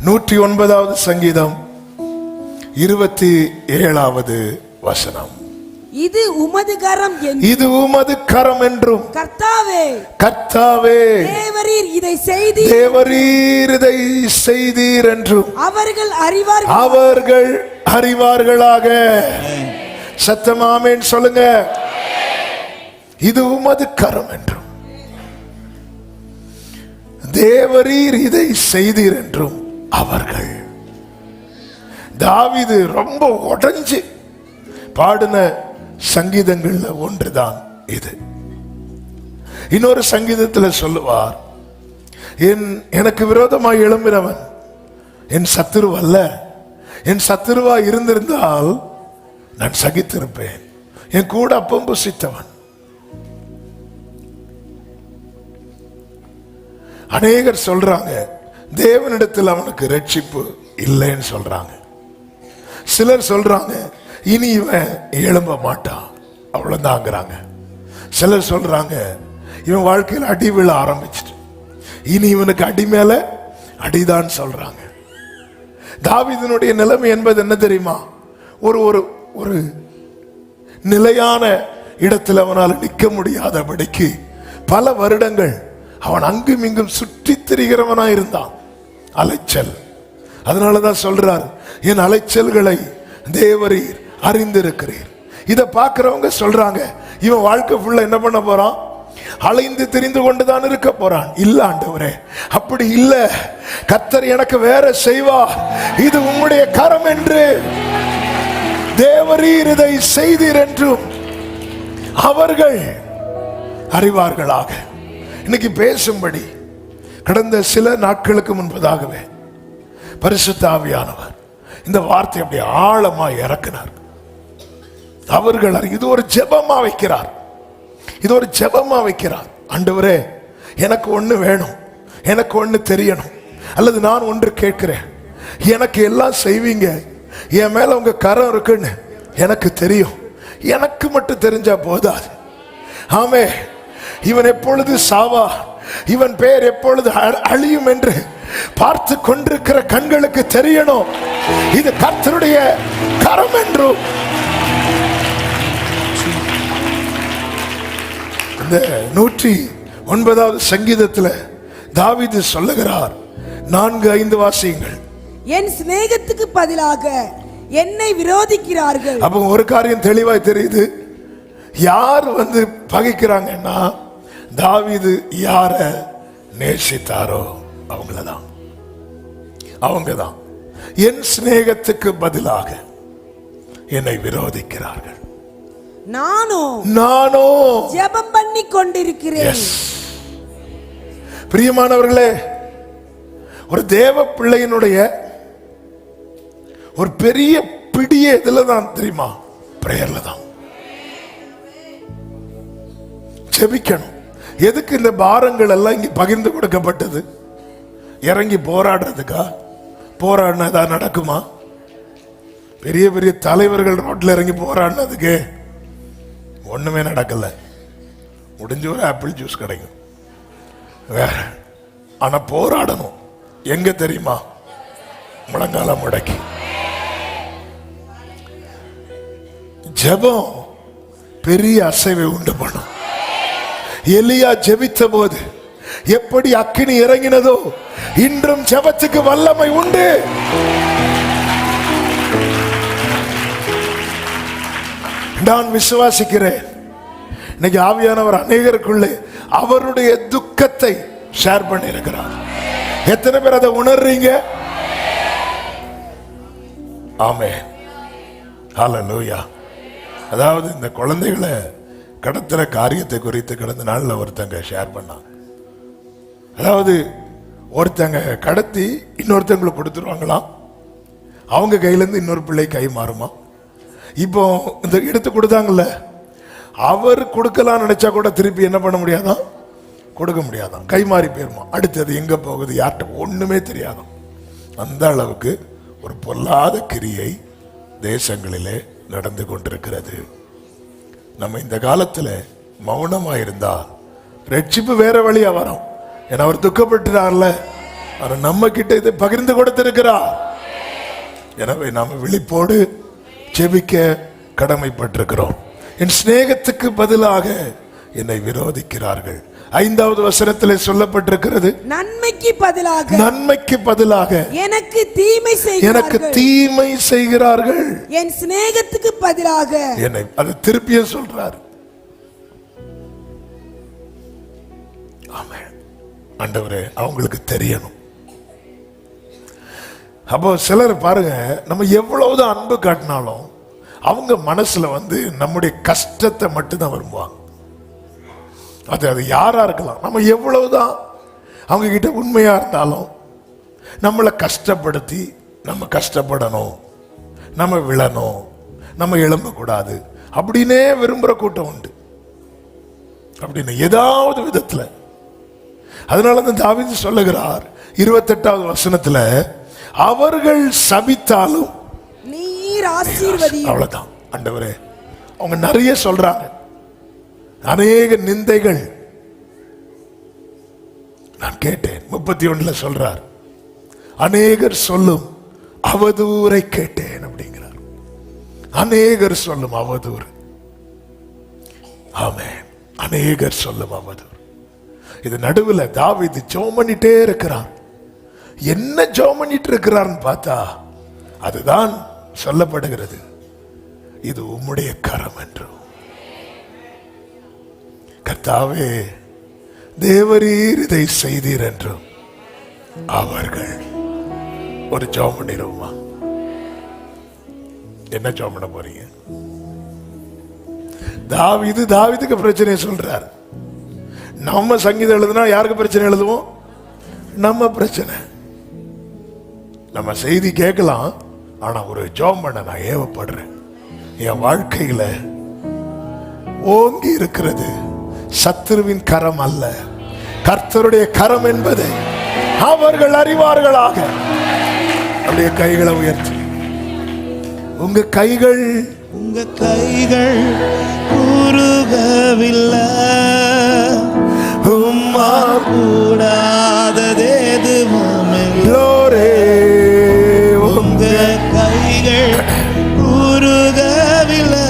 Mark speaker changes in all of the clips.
Speaker 1: 109வது சங்கீதம் 27வது வசனம்.
Speaker 2: இது உமது கரம் என்றும்,
Speaker 1: இது உமது கரம் என்றும்,
Speaker 2: கர்த்தாவே
Speaker 1: கர்த்தாவே
Speaker 2: தேவரீர் இதை செய்தீர்,
Speaker 1: தேவரீர் இதை செய்தீர் என்றும்
Speaker 2: அவர்கள் அறிவார்கள்,
Speaker 1: அவர்கள் அறிவார்களாக. சத்தமா ஆமென் சொல்லுங்க. இது உமது கரம் என்றும், தேவரீர் இதை செய்தீர் என்றும் அவர்கள். தாவீது ரொம்ப உடைஞ்சு பாடின சங்கீதங்கள்ல ஒன்றுதான் இது. இன்னொரு சங்கீதத்தில் சொல்லுவார், எனக்கு விரோதமாய் எழும்பினவன் என் சத்துரு அல்ல, என் சத்துருவா இருந்திருந்தால் நான் சகித்திருப்பேன், என் கூட அப்பம் புசித்தவன். அநேகர் சொல்றாங்க தேவனிடத்தில் அவனுக்கு ரட்சிப்பு இல்லைன்னு சொல்றாங்க. சிலர் சொல்றாங்க இனி இவன் எழும்ப மாட்டான் அவ்வளவுதாங்கிறாங்க. சிலர் சொல்றாங்க இவன் வாழ்க்கையில் அடி விழ ஆரம்பிச்சிட்டு இனி இவனுக்கு அடி மேல அடிதான் சொல்றாங்க. தாவீதினுடைய நிலைமை என்பது என்ன தெரியுமா? ஒரு ஒரு ஒரு நிலையான இடத்தில் அவனால் நிற்க முடியாதபடிக்கு பல வருடங்கள் அவன் அங்கும் இங்கும் சுற்றி திரிகிறவனா இருந்தான். அலைச்சல். அதனாலதான் சொல்றார், என் அலைச்சல்களை தேவரீர் அறிந்திருக்கிறீர். இதை பார்க்கிறவங்க சொல்றாங்க இவன் வாழ்க்கை ஃபுல்லா என்ன பண்ண போறான்? அலைந்து திரிந்து கொண்டுதான் இருக்க போறான். இல்ல ஆண்டவரே, அப்படி இல்ல. கர்த்தர் எனக்கு வேற செய்வா. இது உம்முடைய கரம் என்று, தேவரீர் இதை செய்தீர் என்றும் அவர்கள் அறிவார்களாக. இன்னைக்கு பேசும்படி கடந்த சில நாட்களுக்கு முன்பதாகவே பரிசுத்த ஆவியானவர் இந்த வார்த்தை அப்படி ஆழமா இறக்கினார். அவர்கள் இது ஒரு ஜெபமா வைக்கிறார், இது ஒரு ஜெபமா வைக்கிறார். ஆண்டவரே, எனக்கு ஒண்ணு வேணும், எனக்கு ஒண்ணு தெரியணும், அல்லது நான் ஒன்று கேட்கிறேன். எனக்கு எல்லாம் செய்வீங்க, என் மேல உங்க கரம் இருக்குன்னு எனக்கு தெரியும். எனக்கு மட்டும் தெரிஞ்சா போதாது. ஆமே, இவன் எப்பொழுது சாவா, இவன் பெயர் எப்பொழுது அழியும் என்று பார்த்து கொண்டிருக்கிற கண்களுக்கு தெரியணும் இது கர்த்தருடைய கரம் என்றும். இந்த 109வது சங்கீதத்தில் தாவீது சொல்லுகிறார், 4-5 வாசியுங்கள்.
Speaker 2: என் சிநேகத்துக்கு பதிலாக என்னை விரோதிக்கிறார்கள்.
Speaker 1: அப்ப ஒரு காரியம் தெளிவாய் தெரியுது, யார் வந்து பகைக்கிறாங்கன்னா தாவீது யார நேசித்தாரோ அவங்களதான், அவங்கதான். என் சிநேகத்துக்கு பதிலாக என்னை விரோதிக்கிறார்கள், நானோ
Speaker 2: ஜெபம் பண்ணி கொண்டிருக்கிறேன்.
Speaker 1: பிரியமானவர்களே, ஒரு தேவ பிள்ளையினுடைய ஒரு பெரிய பிடியே இதுல தான் தெரியுமா? பிரேயர்ல தான். ஜெபிக்கணும். எதுக்கு இந்த பாரங்கள் எல்லாம் இங்க பகிர்ந்து கொடுக்கப்பட்டது? இறங்கி போராடுறதுக்கா? போராடினதா நடக்குமா? பெரிய பெரிய தலைவர்கள் ரோட்ல இறங்கி போராடினதுக்கு ஒண்ணுமே நடக்கல. முடிஞ்ச ஒரு ஆப்பிள் ஜூஸ் கிடைக்கும் வேற. ஆனா போராடணும் எங்க தெரியுமா? முழங்கால முடக்கி. ஜெபம் பெரிய அசைவை உண்டு பண்ணும். எலியா ஜெபித்த போது எப்படி அக்கினி இறங்கினதோ, இன்றும் ஜெபத்துக்கு வல்லமை உண்டு. நான் விசுவாசிக்கிறேன். இன்னைக்கு ஆவியானவர் அநேகருக்குள்ளே அவருடைய துக்கத்தை ஷேர் பண்ணி இருக்கிறார். எத்தனை பேர் அதை உணர்றீங்க? ஆமென், ஹல்லேலூயா. அதாவது இந்த குழந்தைகளை கடத்துற காரியத்தை குறித்து கடந்த நாள்ல ஒருத்தங்க ஷேர் பண்ணாங்க. அதாவது ஒருத்தங்க கடத்தி இன்னொருத்தங்களுக்கு கொடுத்துருவாங்களாம், அவங்க கையிலேருந்து இன்னொரு பிள்ளை கை மாறுமா. இப்போ இந்த எடுத்து கொடுத்தாங்கல்ல, அவர் கொடுக்கலாம் நினைச்சா கூட திருப்பி என்ன பண்ண முடியாதான்? கொடுக்க முடியாதான், கை மாறி போயிருமா. அடுத்தது எங்க போகுது யார்கிட்ட ஒண்ணுமே தெரியாதான். அந்த அளவுக்கு ஒரு பொல்லாத கிரியை தேசங்களிலே நடந்து கொண்டிருக்கிறது. நம்ம இந்த காலத்துல மௌனமா இருந்தா ரட்சிப்பு வேற வழியா வரும். ஏன்னா அவர் துக்கப்பட்டுறார்ல, அவர் நம்ம கிட்ட இதை பகிர்ந்து கொடுத்திருக்கிறார். எனவே நாம விழிப்போடு ஜெபிக்க கடமைப்பட்டிருக்கிறோம். என் சிநேகத்துக்கு பதிலாக என்னை விரோதிக்கிறார்கள். 5வது வசனத்திலே சொல்லப்பட்டிருக்கிறது,
Speaker 2: நன்மைக்கு பதிலாக
Speaker 1: நன்மைக்கு பதிலாக
Speaker 2: எனக்கு தீமை
Speaker 1: எனக்கு
Speaker 2: செய்கிறார்கள்.
Speaker 1: தீமை செய்கிறார்கள்.
Speaker 2: என் சிநேகத்துக்கு பதிலாக
Speaker 1: என்னை அது திருப்பியும் சொல்றார். ஆமென். ஆண்டவரே, அவங்களுக்கு தெரியணும். அப்போ சிலர் பாருங்க, நம்ம எவ்வளவுதான் அன்பு காட்டினாலும் அவங்க மனசுல நம்முடைய கஷ்டத்தை மட்டும்தான் விரும்புவாங்க. அது யாரா இருக்கலாம். நம்ம எவ்வளவுதான் அவங்க கிட்ட உண்மையா இருந்தாலும் நம்மளை கஷ்டப்படுத்தி நம்ம கஷ்டப்படணும், நம்ம விழணும், நம்ம எழும்பக்கூடாது அப்படின்னே விரும்புற கூட்டம் உண்டு. அப்படின்னு ஏதாவது விதத்துல. அதனால தான் தாவீது சொல்லுகிறார் 28வது வசனத்துல, அவர்கள் சபித்தாலும்
Speaker 2: நீர் ஆசீர்வதியும்.
Speaker 1: அவ்வளவுதான். ஆண்டவரே, அவங்க நிறைய சொல்றாங்க, அநேக நிந்தைகள் நான் கேட்டேன். 31ல சொல்றார், அநேகர் சொல்லும் அவதூறை கேட்டேன் அப்படிங்கிறார். அநேகர் சொல்லும் அவதூறு. ஆமென். அநேகர் சொல்லும் அவதூறு. இது நடுவில் தாவீது ஜெபம் பண்ணிட்டே இருக்கிறார். என்ன ஜெபம் பண்ணிட்டு இருக்கிறார்னு பார்த்தா அதுதான் சொல்லப்படுகிறது, இது உம்முடைய கரம் என்று. கர்த்தாவே, தேவரீர் இதை செய்தீர் என்றும் அவர்கள். ஒரு ஜெபம் பண்ணிடுவோமா? என்ன ஜெபம் பண்ண போறீங்க? தாவீதுக்கு பிரச்சனை சொல்றார். நம்ம சங்கீதம் எழுதுனா யாருக்கு பிரச்சனை எழுதுவோம்? நம்ம பிரச்சனை. நம்ம செய்தி கேட்கலாம், ஆனா ஒரு ஜெபம் பண்ண நான் ஏவப்படுறேன். என் வாழ்க்கையில ஓங்கி இருக்கிறது சத்துருவின் கரம் அல்ல, கர்த்தருடைய கரம் என்பதை அவர்கள் அறிவார்களாக. அப்படியே கைகளை உயர்த்தி, உங்க கைகள்
Speaker 3: குறுகவில்லை, உம்மா கூடாதது எதுவும் இல்லை. உங்க கைகள் குறுகவில்லை,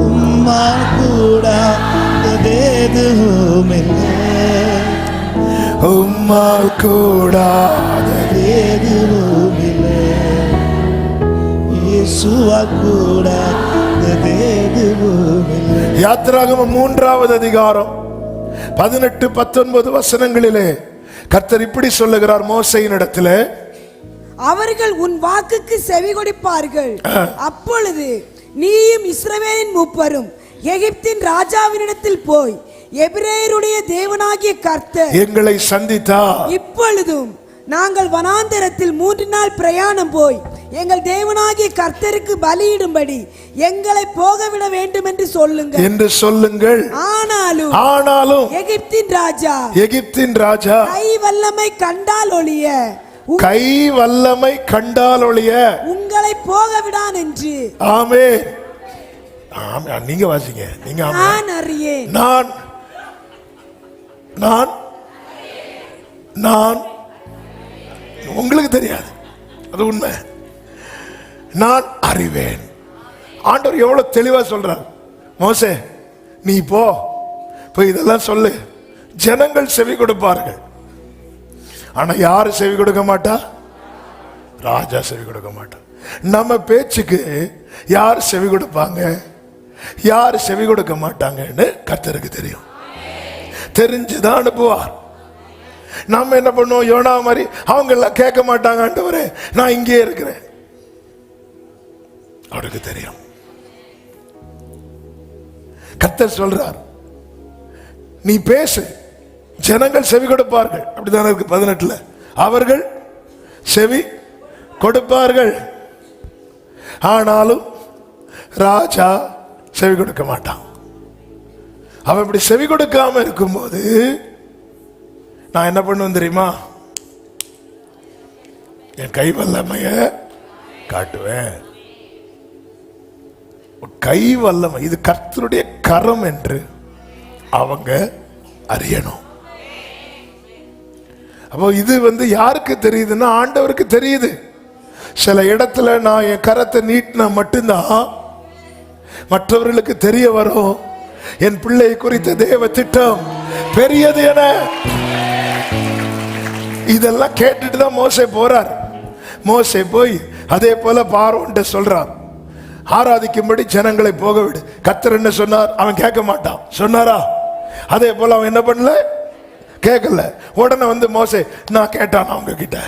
Speaker 3: உம்மா கூடாதது எதுவும் இல்லை.
Speaker 1: உம்மா கூடாதது
Speaker 3: எதுவும் இல்லை. இயேசுவா கூடாதது எதுவும் இல்லை.
Speaker 1: யாத்திராகமம் 3வது அதிகாரம் 18-19 வசனங்களிலே கர்த்தர் இப்படி சொல்லுகிறார் மோசேயின் இடத்திலே,
Speaker 2: அவர்கள் உன் வாக்குக்கு செவி கொடுப்பார்கள். அப்பொழுது நீயும் இஸ்ரவேலின் மூப்பரும் எகிப்தின் ராஜாவினிடத்தில் போய், எபிரேயருடைய தேவனாகிய கர்த்தர்
Speaker 1: எங்களை சந்தித்தார்.
Speaker 2: இப்பொழுதும் நாங்கள் வனாந்தரத்தில் 3 நாள் பிரயாணம் போய் எங்கள் தேவனாகிய கர்த்தருக்கு பலியிடும்படி எங்களை போகவிட வேண்டும் என்று சொல்லுங்கள். ஆனாலும் எகிப்தின் ராஜா கை வல்லமை கண்டால் ஒழிய உங்களை போகவிடான் என்று.
Speaker 1: ஆமென். ஆமென். நீங்க வாசிங்க. நீங்க
Speaker 2: நான் அறியேன்.
Speaker 1: நான் உங்களுக்கு தெரியாது, அது உண்மை. நான் அறிவேன். ஆண்டவர் எவ்வளவு தெளிவா சொல்றார். மோசே, நீ போய் இதெல்லாம் சொல்லு, ஜனங்கள் செவி கொடுப்பார்கள். ஆனா யாரு செவி கொடுக்க மாட்டா? ராஜா செவி கொடுக்க மாட்டா. நம்ம பேச்சுக்கு யார் செவி கொடுப்பாங்க, யார் செவி கொடுக்க மாட்டாங்கன்னு கர்த்தருக்கு தெரியும். தெரிஞ்சுதான் அனுப்புவார். நம்ம என்ன பண்ணுவோம்? யோனா மாதிரி அவங்க எல்லாம் கேட்க மாட்டாங்க, ஆண்டவரே நான் இங்கே இருக்கிறேன். அவருக்கு தெரியும். கர்த்தர் சொல்றார், நீ பேசு, ஜனங்கள் செவி கொடுப்பார்கள். அப்படித்தானே இருக்கு 18ல. அவர்கள் செவி கொடுப்பார்கள், ஆனாலும் ராஜா செவி கொடுக்க மாட்டான். அவன் இப்படி செவி கொடுக்காம இருக்கும்போது நான் என்ன பண்ணுவேன் தெரியுமா? என் கை வல்லமைய காட்டுவேன். கை வல்லமை, இது கர்த்தருடைய கரம் என்று அவங்க அறியணும். அப்போ இது யாருக்கு தெரியுதுன்னா ஆண்டவருக்கு தெரியுது. சில இடத்துல நான் என் கரத்தை நீட்டினா மட்டும்தான் மற்றவர்களுக்கு தெரிய வரும் என் பிள்ளை குறித்த தேவ திட்டம் பெரியது என. இதெல்லாம் கேட்டுட்டு தான் மோசே போறார். மோசே போய் அதே போல பார்வோன்ட்ட சொல்றார், ஆராதிக்கும்படி ஜனங்களை போக விடு. கர்த்தர் என்ன சொன்னார்? அவன் கேட்க மாட்டான். சொன்னாரா? அதே போல அவன் என்ன பண்ணல, கேட்கல. உடனே மோசே, நான் கேட்டான் அவங்க கிட்ட,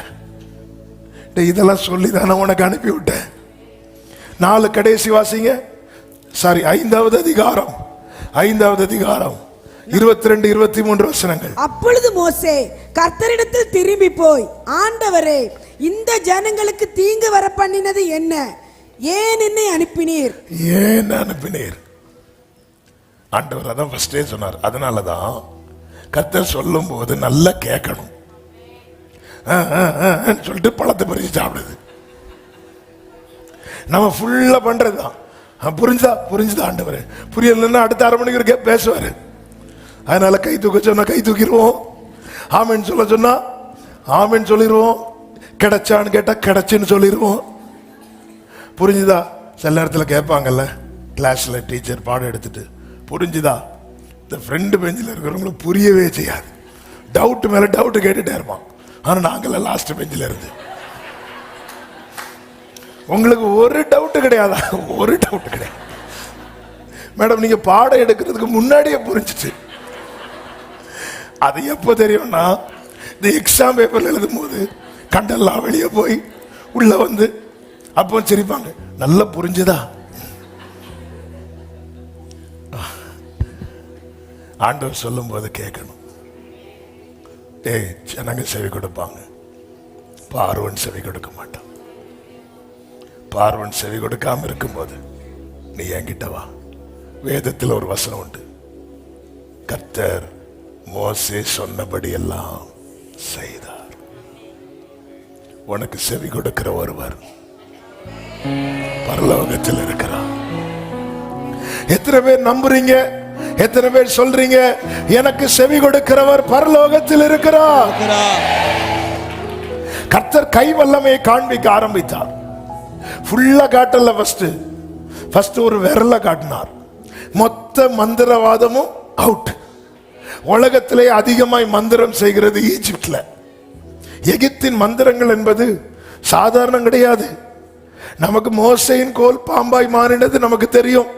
Speaker 1: இதெல்லாம் சொல்லி தானே உனக்கு அனுப்பி விட்டேன். 4 கடைசி வாசிங்க. சாரி, 5வது அதிகாரம் 22, 23 வசனங்கள்.
Speaker 2: அப்பொழுது மோசே கர்த்தரிடத்தில் திரும்பி போய், ஆண்டவரே, இந்த ஜனங்களுக்கு தீங்கு வர பண்ணினது என்ன? ஏன் என்னை அனுப்பினீர்?
Speaker 1: ஏன் அனுப்பினீர்? ஆண்டவர் அதான் ஃபர்ஸ்டே சொன்னார். அதனாலதான் கர்த்தர் சொல்லும் போது நல்லா கேட்கணும். சொல்லிட்டு பழத்தை பறிச்சு சாப்பிடுது. நம்ம ஃபுல்லா பண்றதுதான். புரிஞ்சுதா ஆண்டவர்? புரியலன்னா அடுத்த 1/2 மணிக்கு பேசுவாரு. அதனால கை தூக்க சொன்னா கை தூக்கிடுவோம், ஆமென் சொல்ல சொன்னா ஆமென் சொல்லிடுவோம், கிடைச்சான்னு கேட்டா கிடைச்சுன்னு சொல்லிடுவோம். புரிஞ்சுதா? சில நேரத்தில் கேட்பாங்கல்ல, கிளாஸ்ல டீச்சர் பாடம் எடுத்துட்டு, புரிஞ்சுதா? இந்த ஃப்ரெண்டு பெஞ்சில் இருக்கிறவங்களுக்கு புரியவே செய்யாது. டவுட் மேல டவுட் கேட்டுட்டே இருப்பான். ஆனா நாங்கெல்லாம் லாஸ்ட் பெஞ்சில் இருந்து, உங்களுக்கு ஒரு டவுட் கிடையாதா? ஒரு டவுட் கிடையாது மேடம். நீங்க பாடம் எடுக்கிறதுக்கு முன்னாடியே புரிஞ்சிச்சு. அது எப்போ தெரியும்னா, இந்த எக்ஸாம் பேப்பர்ல எழுதும் போது கண்டெல்லாம் வெளியே போய் உள்ள அப்போ சிரிப்பாங்க, நல்லா புரிஞ்சுதா? ஆண்டவர் சொல்லும் போது கேட்கணும். ஜனங்க செவி கொடுப்பாங்க, பார்வன் செவி கொடுக்க மாட்டான். பார்வன் செவி கொடுக்காம இருக்கும்போது நீ என்கிட்ட வா. வேதத்தில் ஒரு வசனம் உண்டு, கர்த்தர் மோசே சொன்னபடி எல்லாம் செய்தார். உனக்கு செவி கொடுக்கிற ஒருவர் பரலோகத்தில் இருக்கிறார். எத்தனை பேர் நம்புறீங்க? எத்தனை பேர் சொல்றீங்க எனக்கு செவி கொடுக்கிறவர் பரலோகத்தில் இருக்கிறார்? கர்த்தர் கை வல்லமையை காண்பிக்க ஆரம்பித்தார். ஃபுல்லா காட்டல, ஃபர்ஸ்ட் ஒரு விரல காட்டினார். மொத்த மந்திரவாதமும் அவுட். உலகத்திலே அதிகமாய் மந்திரம் செய்கிறது ஈஜிப்ட்ல. எகிப்தின் மந்திரங்கள் என்பது சாதாரணம் கிடையாது. நமக்கு மோசேயின் கோல் பாம்பாய் மாறினது நமக்கு தெரியும்.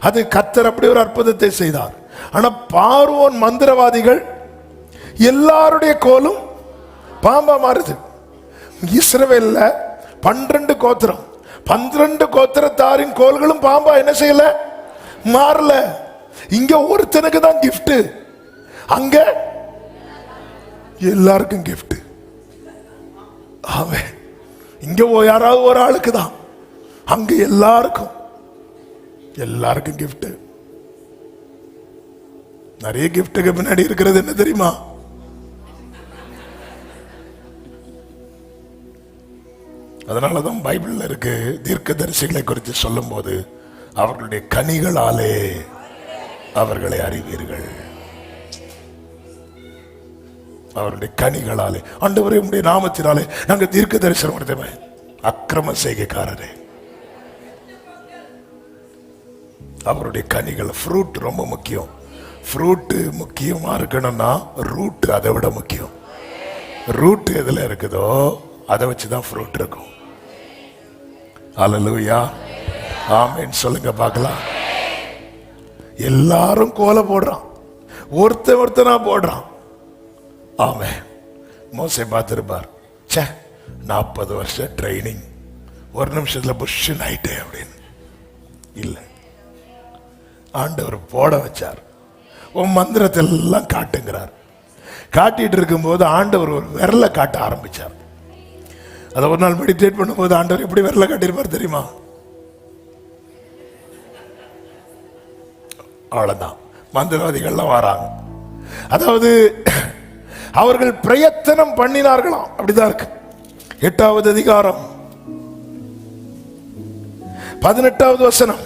Speaker 1: அது கர்த்தர் அப்படி ஒரு அற்புதத்தை செய்தார். ஆனா பார்வோன் மந்திரவாதிகள் எல்லாருடைய கோலும் பாம்பா மாறுது. இஸ்ரவேல்ல 12 கோத்திரம், 12 கோத்திரத்தாரின் கோல்களும் பாம்பா என்ன செய்யல, மாறல. இங்க ஒருத்தனுக்கு தான் கிஃப்ட், அங்க எல்லாருக்கும் கிஃப்ட். அவன் இங்க யாராவது ஒரு ஆளுக்கு தான், அங்க எல்லாருக்கும் கிஃப்ட். நிறைய கிஃப்ட்டுக்கு பின்னாடி இருக்கிறது என்ன தெரியுமா? அதனாலதான் பைபிள்ல இருக்கு, தீர்க்கதரிசிகளை குறித்து சொல்லும் போது அவர்களுடைய கனிகளாலே அவர்களை அறிவீர்கள். அவருடைய கனிகளாலே. ஆண்டவரே உம்முடைய நாமத்தினாலே நாங்கள் தீர்க்க தரிசனம் கொடுத்தோமே. அக்கிரம செய்கைக்காரரே, அவருடைய கனிகள், ஃப்ரூட் ரொம்ப முக்கியம். ஃப்ரூட் முக்கியமா இருக்கணும்னா ரூட் அதை விட முக்கியம். ரூட் எதுல இருக்குதோ அதை வச்சுதான் ஃப்ரூட் இருக்கும். அல்லேலூயா, ஆமென் சொல்லுங்க பார்க்கலாம். எல்லாரும் கோலை போடுறான், ஒருத்தனா போடுறான். ஆமென். மோசே பார்த்திருப்பார், 40 வருஷம் ட்ரைனிங், ஒரு நிமிஷத்துல புஷ் ஆயிட்டே அப்படின்னு இல்லை. ஆண்டவர் போட வச்சார். உன் மந்திரத்தை எல்லாம் காட்டுங்கிறார். காட்டிட்டு இருக்கும் போது ஆண்டவர் ஒரு விரலை காட்ட ஆரம்பிச்சார். அதை ஒரு நாள் மெடிடேட் பண்ணும்போது ஆண்டவர் எப்படி விரலை காட்டியிருப்பார் தெரியுமா? அவ்வளவுதான். மந்திரவாதிகள்லாம் வராங்க. அதாவது அவர்கள் பிரயத்தனம் பண்ணினார்களாம். அப்படிதான் இருக்கு. 8வது அதிகாரம் 18வது வசனம்.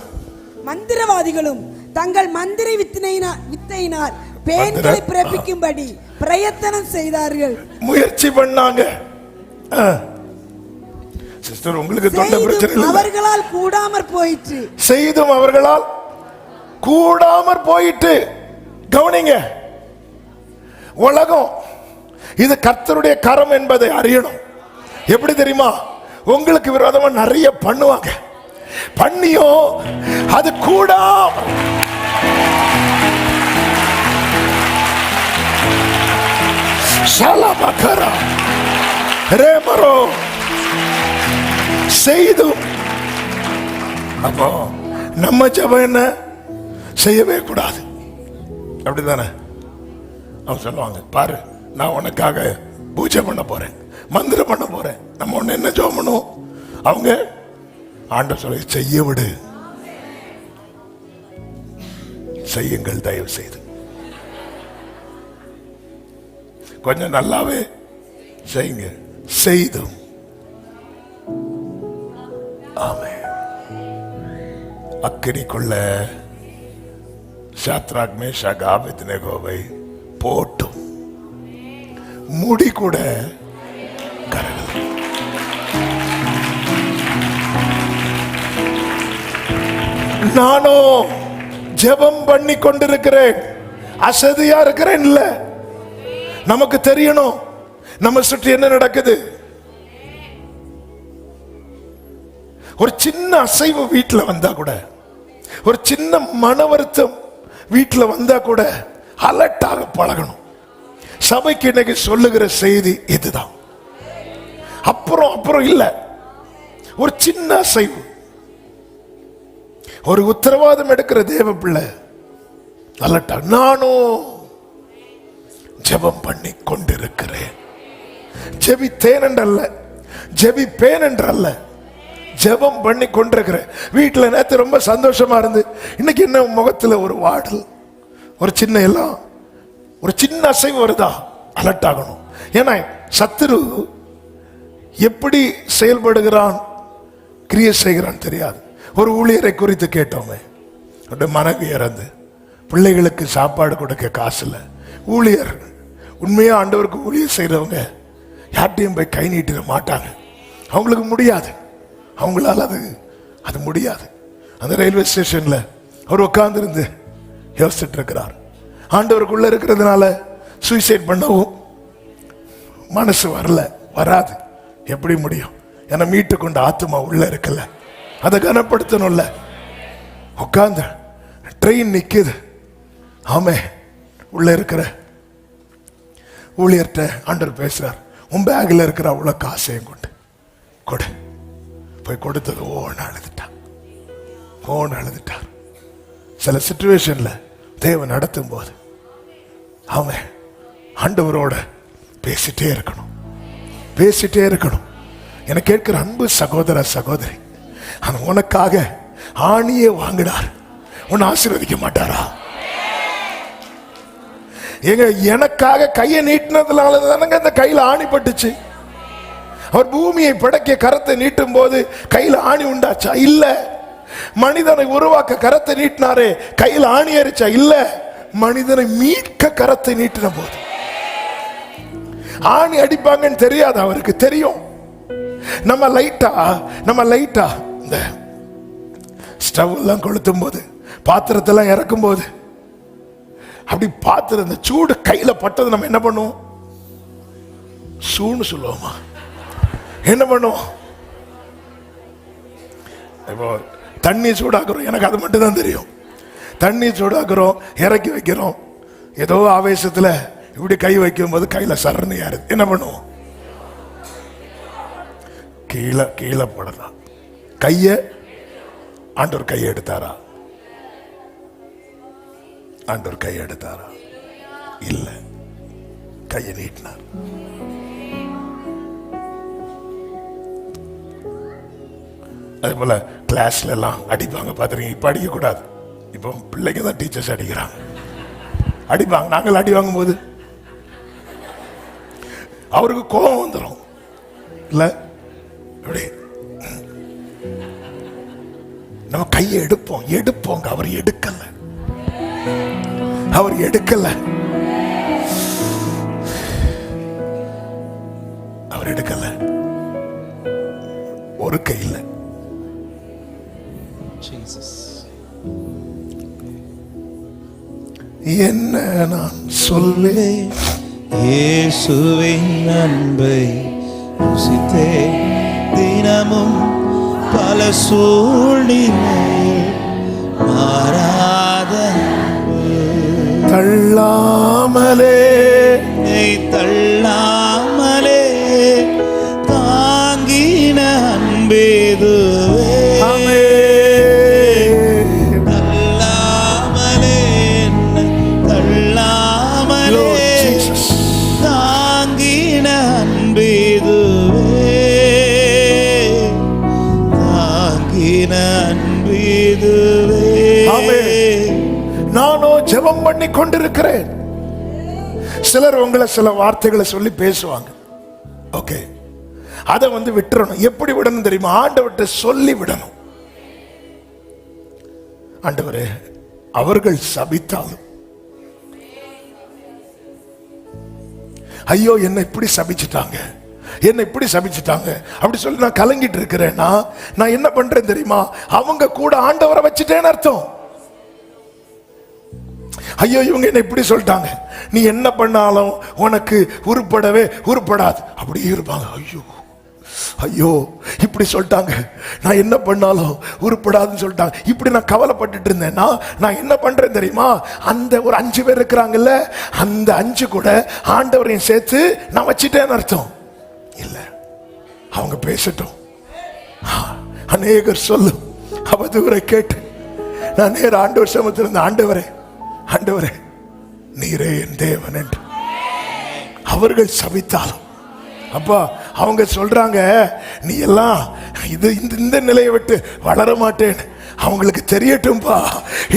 Speaker 2: மந்திரவாதிகளும் தங்கள் மந்திர வித்தையினால் பேன்களை பிறப்பிக்கும்படி பிரயத்தனம் செய்தார்கள்.
Speaker 1: முயற்சி பண்ணாங்க. சிஸ்டர், உங்களுக்கு தொண்டை பிரச்சனை இல்லை.
Speaker 2: அவர்களால் கூடாமற் போயிற்று.
Speaker 1: செய்தும் அவர்களால் கூடாமற் போயிட்டு. கவனிங்க, உலகம் இது கர்த்தருடைய கரம் என்பதை அறியணும். எப்படி தெரியுமா? உங்களுக்கு விரோதமா நிறைய பண்ணுவாங்க, பண்ணியும் அது கூடாம செய்தும். அப்போ நம்ம ஜெபம் என்ன? செய்யவே கூடாது. அப்படிதானே? அவங்க சொல்லுவாங்க, பாரு நான் உனக்காக பூஜை பண்ண போறேன், மந்திரம் பண்ண போறேன். நம்ம ஒண்ணு என்ன ஜெபம் பண்ணுவோம்? அவங்க ஆண்டவர் சொல்லி செய்ய விடு, செய்யுங்கள் தயவு செய்து, கொஞ்சம் நல்லாவே செய்யுங்க. செய்தும். ஆமென். அக்கினிக்குள்ள சாத்ராக் மேஷாக் ஆபேத்நேகோவை போட்டும் முடி கூட கரகல. நானும் ஜெபம் பண்ணி கொண்டிருக்கிறேன், அசதியா இருக்கிறேன் இல்ல. நமக்கு தெரியணும் நம்ம சுற்றி என்ன நடக்குது. ஒரு சின்ன அசைவு வீட்டுல வந்தா கூட, ஒரு சின்ன மன வருத்தம் வீட்டுல வந்தா கூட அலர்ட்டாக பழகணும். சபைக்கு இன்னைக்கு சொல்லுகிற செய்தி இதுதான். அப்புறம் இல்ல, ஒரு சின்ன அசைவு, ஒரு உத்தரவாதம் எடுக்கிற தேவ பிள்ளை அலர்ட்டா. நானும் ஜெபம் பண்ணி கொண்டிருக்கிறேன். ஜெபித்தேன் என்றல்ல, ஜெபிப்பேன் என்றல்ல, ஜெபம் பண்ணி கொண்டிருக்கிறேன். வீட்டில் நேற்று ரொம்ப சந்தோஷமா இருந்து இன்னைக்கு என்ன முகத்துல ஒரு வாடல், ஒரு சின்ன எல்லாம், ஒரு சின்ன அசைவு வருதா, அலர்ட் ஆகணும். ஏன்னா சத்துரு எப்படி செயல்படுகிறான், கிரியை செய்கிறான் தெரியாது. ஒரு ஊழியரை குறித்து கேட்டோமே, மனைவி இறந்து பிள்ளைகளுக்கு சாப்பாடு கொடுக்க காசு இல்லை. ஊழியர் உண்மையா ஆண்டவருக்கு ஊழியர் செய்யறவங்க யார்ட்டையும் போய் கை நீட்டிட மாட்டாங்க, அவங்களுக்கு முடியாது, அவங்களால அது முடியாது. அந்த ரயில்வே ஸ்டேஷன்ல அவர் உட்கார்ந்து இருந்து யோசிச்சுட்டு இருக்கிறார். ஆண்டவருக்குள்ள இருக்கிறதுனால சூசைட் பண்ணவும் மனசு வரல, வராது. எப்படி முடியும்? ஏன்னா மீட்டு கொண்ட ஆத்மா உள்ள இருக்குல்ல, அதை கனப்படுத்தணும்ல. உட்கார்ந்து ட்ரெயின் நிக்குது. ஆமே, உள்ள இருக்கிற ஊழியர்கிட்ட ஆண்டவர் பேசுறார். உன் பேக்ல இருக்கிற அவ்வளவு காசையும் கொண்டு கொடு. போய் கொடுத்தது ஓன்னு அழுதுட்டார். சில சிச்சுவேஷன்ல தேவன் நடத்தும் போது அவன் ஆண்டவரோட பேசிட்டே இருக்கணும். என கேட்கிற அன்பு சகோதர சகோதரி, உனக்காக ஆணியே வாங்கினார், உன்னை ஆசீர்வதிக்க மாட்டாரா? எனக்காக கையை நீட்டினதுனால தானங்க அந்த கையில ஆணி பட்டுச்சு. அவர் பூமியை படைக்க கரத்தை நீட்டும் போது கையில ஆணி உண்டாச்சா? இல்ல. மனிதனை உருவாக்க கரத்தை நீட்டினாரே, கையில ஆணி அரிச்சா? இல்ல. மனிதனை மீட்க கரத்தை நீட்டின போது ஆணி அடிப்பாங்கன்னு தெரியாது, அவருக்கு தெரியும். நம்ம லைட்டா இந்த ஸ்டவ் எல்லாம் கொளுத்தும் போது, பாத்திரத்தெல்லாம் இறக்கும் போது, அப்படி பாத்திரம் இந்த சூடு கையில பட்டது நம்ம என்ன பண்ணுவோம்? சூன்னு சொல்லுவோமா? என்ன பண்ணுவோம்? இப்போ தண்ணி சூடாக்குறோம், எனக்கு அது மட்டும் தான் தெரியும். தண்ணி சூடாக்குறோம், இறக்கி வைக்கிறோம், ஏதோ ஆவேசத்துல இப்படி கை வைக்கும் போது கையில சரணி யாரு, என்ன பண்ணுவோம்? கீழே போடலாம். ஆண்டவர் கையை எடுத்தாரா? ஆண்டவர் கையை எடுத்தாரா? இல்ல, கையை நீட்டினார். அதே போல கிளாஸ்ல எல்லாம் அடிப்பாங்க, பாத்துறீங்க? இப்ப அடிக்க கூடாது, இப்போ பிள்ளைங்க தான் டீச்சர்ஸ் அடிக்கிறாங்க, அடிப்பாங்க. நாங்கள் அடி வாங்கும் போது அவருக்கு கோபம் வந்துடும் இல்ல? எப்படி நம்ம கையை எடுப்போங்க. அவர் எடுக்கல. அவர் எடுக்கல. ஒரு கையில் என்ன நான் சொல்வேன்,
Speaker 3: இயேசுவின் அன்பை ருசித்தே தினமும் பல சூழ்நிலையில் மாறாத
Speaker 1: தள்ளாமலே
Speaker 3: தள்ளாமலே தாங்கின அன்பேதுவே. தள்ளாமலே தள்ளாமலே தாங்கின அன்பேதுவே. தாங்கின அன்பேதுவே.
Speaker 1: நானோ ஜெபம் பண்ணி கொண்டிருக்கிறேன். சிலர் உங்களை சில வார்த்தைகளை சொல்லி பேசுவாங்க. ஓகே, அதை விட்டுறணும். எப்படி விடணும் தெரியுமா? ஆண்டவர்கிட்ட சொல்லி விடணும். ஆண்டவரே, அவர்கள் சபித்தாலும், ஐயோ என்னை இப்படி சபிச்சுட்டாங்க, என்ன இப்படி சபிச்சுட்டாங்க அப்படி சொல்லி நான் கலங்கிட்டு இருக்கிறேன்னா நான் என்ன பண்றேன் தெரியுமா? அவங்க கூட ஆண்டவரை வச்சுட்டேன்னு அர்த்தம். ஐயோ இவங்க என்ன இப்படி சொல்லிட்டாங்க, நீ என்ன பண்ணாலும் உனக்கு உருப்படவே உருப்படாது அப்படி இருப்பாங்க. ஐயோ ஐயோ இப்படி சொல்லிட்டாங்க, நான் என்ன பண்ணாலும் உருப்படாதுன்னு சொல்லிட்டாங்க. இப்படி நான் கவலைப்பட்டுட்டு இருந்தேன்னா நான் என்ன பண்றேன் தெரியுமா? அந்த ஒரு 5 பேர் இருக்கிறாங்கல்ல, அந்த 5 கூட ஆண்டவரையும் சேர்த்து நான் வச்சுட்டேன்னு அர்த்தம் இல்ல. அவங்க பேசட்டும். அநேகர் சொல்லும் அவதூறை கேட்டு நான் நேர ஆண்டவர் சமத்திருந்த, ஆண்டவரே ஆண்டவரே நீரே என் தேவன் என்று அவர்கள் சபித்தாலும், அப்பா அவங்க சொல்றாங்க நீ எல்லாம் இந்த நிலையை விட்டு வளர மாட்டேன், அவங்களுக்கு தெரியட்டும்பா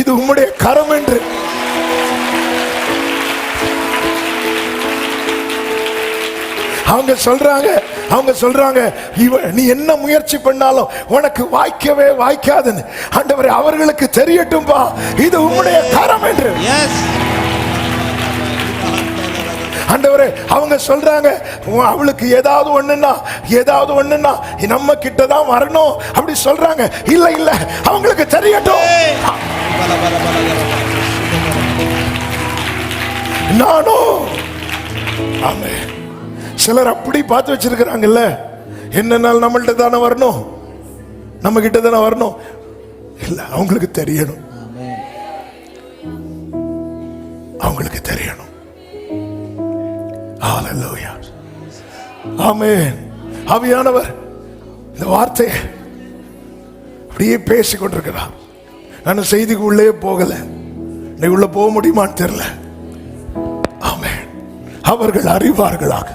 Speaker 1: இது உம்முடைய கரம் என்று. அவங்க சொல்றாங்க நீ என்ன முயற்சி பண்ணாலும் உனக்கு வாய்க்கவே வாய்க்காதுன்னு. ஆண்டவரே அவர்களுக்கு தெரியட்டும்பா இது உம்முடைய கரம் என்று. ஆண்டவரே அவங்க சொல்றாங்க அவளுக்கு ஏதாவது ஒண்ணுன்னா நம்ம கிட்ட தான் வரணும் அப்படி சொல்றாங்க. இல்ல அவங்களுக்கு தெரியட்டும். நானும் ஆமே. சிலர் அப்படி பார்த்து வச்சிருக்கிறாங்கல்ல, என்னன்னாலும் நம்மள்ட்ட தானே வரணும், நம்ம கிட்ட தானே வரணும். இல்ல அவங்களுக்கு தெரியணும், அவங்களுக்கு தெரியணும். ஹல்லேலூயா, ஆமென். ஆவியானவர் இந்த வார்த்தையை அப்படியே பேசிக் கொண்டிருக்கிறார். நான் செய்திக்கு உள்ளே போகல, நீ உள்ள போக முடியுமான்னு தெரியல. ஆமென். அவர்கள் அறிவார்களாக.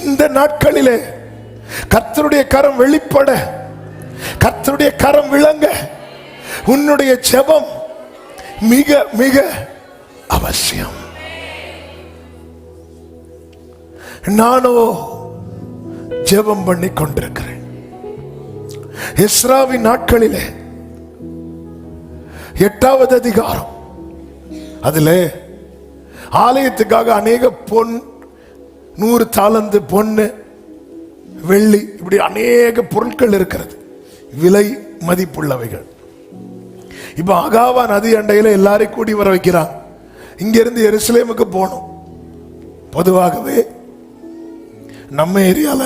Speaker 1: இந்த நாட்களிலே கர்த்தருடைய கரம் வெளிப்பட, கர்த்தருடைய கரம் விளங்க உன்னுடைய ஜெபம் மிக மிக அவசியம். நானோ ஜெபம் பண்ணி கொண்டிருக்கிறேன். எஸ்ராவின் நாட்களிலே 8வது அதிகாரம், அதிலே ஆலயத்துக்காக அநேக 100 தாலந்து பொன்னு வெள்ளி இப்படி அநேக பொருட்கள் இருக்கிறது, விலை மதிப்புள்ளவைகள். இப்ப அகாவா நதி அண்டையில எல்லாரையும் கூடி வர வைக்கிறாங்க. இங்க இருந்து எருசலேமுக்கு போகணும். பொதுவாகவே நம்ம ஏரியால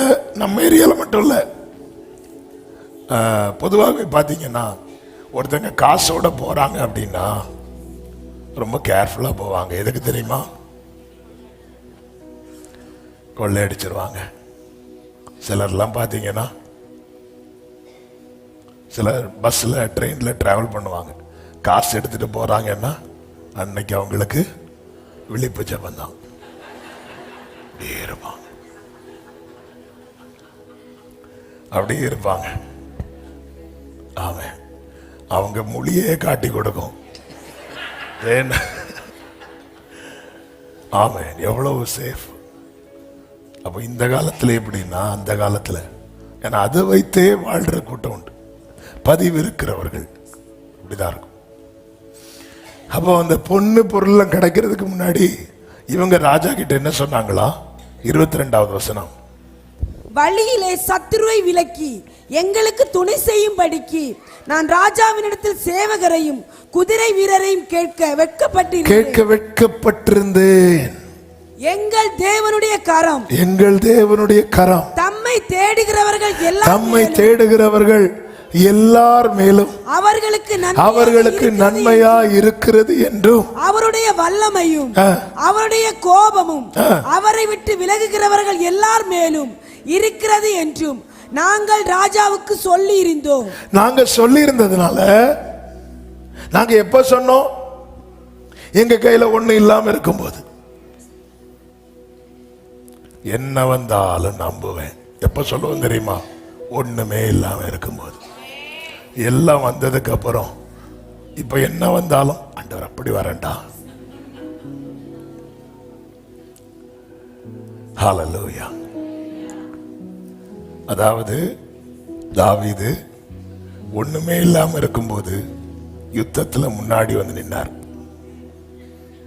Speaker 1: மட்டும் இல்ல, பொதுவாகவே பாத்தீங்கன்னா ஒருத்தங்க காசோட போறாங்க அப்படின்னா ரொம்ப கேர்ஃபுல்லா போவாங்க. எதுக்கு தெரியுமா? கொள்ளையடிச்சிருவாங்க. சிலர்லாம் பார்த்தீங்கன்னா சிலர் பஸ்ஸில் ட்ரெயினில் ட்ராவல் பண்ணுவாங்க, காசு எடுத்துகிட்டு போகிறாங்கன்னா அன்னைக்கு அவங்களுக்கு விழிப்பு ஜெபம் தான். அப்படியே இருப்பாங்க. ஆமாம், அவங்க மொழியே காட்டி கொடுக்கும். ஆமாம், எவ்வளவு சேஃப். அப்போ இந்த காலத்தில் எப்படின்னா அந்த காலத்தில், ஏன்னா அதை வைத்தே வாழ்கிற கூட்டம் உண்டு, பதிவு இருக்கிறவர்கள் இப்படிதான் இருக்கும். அப்போ அந்த பொண்ணு பொருள்லாம் கிடைக்கிறதுக்கு முன்னாடி இவங்க ராஜா கிட்ட என்ன சொன்னாங்களா? 22வது வசனம்.
Speaker 2: வழியிலே சத்துருவை விலக்கி எங்களுக்கு துணை செய்யும்படிக்கு நான் ராஜாவினிடத்தில் சேவகரையும் குதிரை வீரரையும் கேட்க வெட்கப்பட்டிருந்தேன். எங்கள் தேவனுடைய கரம் தம்மை தேடுகிறவர்கள் எல்லார் மேலும் அவர்களுக்கு நன்மையா இருக்கிறது என்றும் அவருடைய வல்லமையும் அவருடைய கோபமும் அவரை விட்டு விலகுகிறவர்கள் எல்லார் மேலும் இருக்கிறது என்றும் நாங்கள் ராஜாவுக்கு சொல்லி இருந்தோம்.
Speaker 1: நாங்க சொல்லி இருந்ததுனால நாங்க எப்ப சொன்னோம்? எங்க கையில ஒண்ணு இல்லாம இருக்கும்போது. என்ன வந்தாலும் நம்புவேன். எப்ப சொல்லுவோம் தெரியுமா? ஒண்ணுமே இல்லாம இருக்கும்போது. எல்லாம் வந்ததுக்கு அப்புறம் இப்ப என்ன வந்தாலும் ஆண்டவர் அப்படி வரண்டா. ஹல்லேலூயா. அதாவது தாவீது ஒண்ணுமே இல்லாம இருக்கும்போது யுத்தத்துல முன்னாடி வந்து நின்னார்.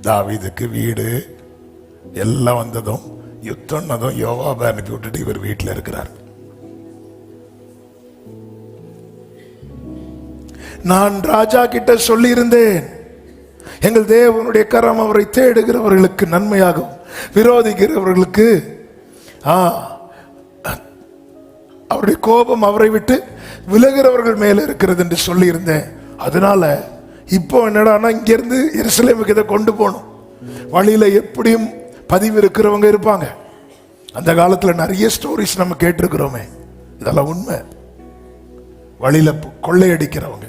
Speaker 1: தாவீதுக்கு வீடு எல்லாம் வந்ததும் யுத்தம்னதும் யோவாபை அனுப்பி விட்டுட்டு இவர் வீட்டில் இருக்கிறார். நான் ராஜா கிட்ட சொல்லி இருந்தேன், எங்கள் தேவனுடைய கரம் அவரை தேடுகிறவர்களுக்கு நன்மையாகும், விரோதிக்கிறவர்களுக்கு அவருடைய கோபம் அவரை விட்டு விலகிறவர்கள் மேல இருக்கிறது என்று சொல்லி இருந்தேன். அதனால இப்போ என்னடானா இங்க இருந்து எருசலேமுக்கு இதை கொண்டு போகணும். வழியில எப்படியும் பதிவு இருக்கிறவங்க இருப்பாங்க. அந்த காலத்துல நிறைய ஸ்டோரிஸ் நம்ம கேட்டிருக்கிறோமே, இதெல்லாம் உண்மை. வழியில கொள்ளையடிக்கிறவங்க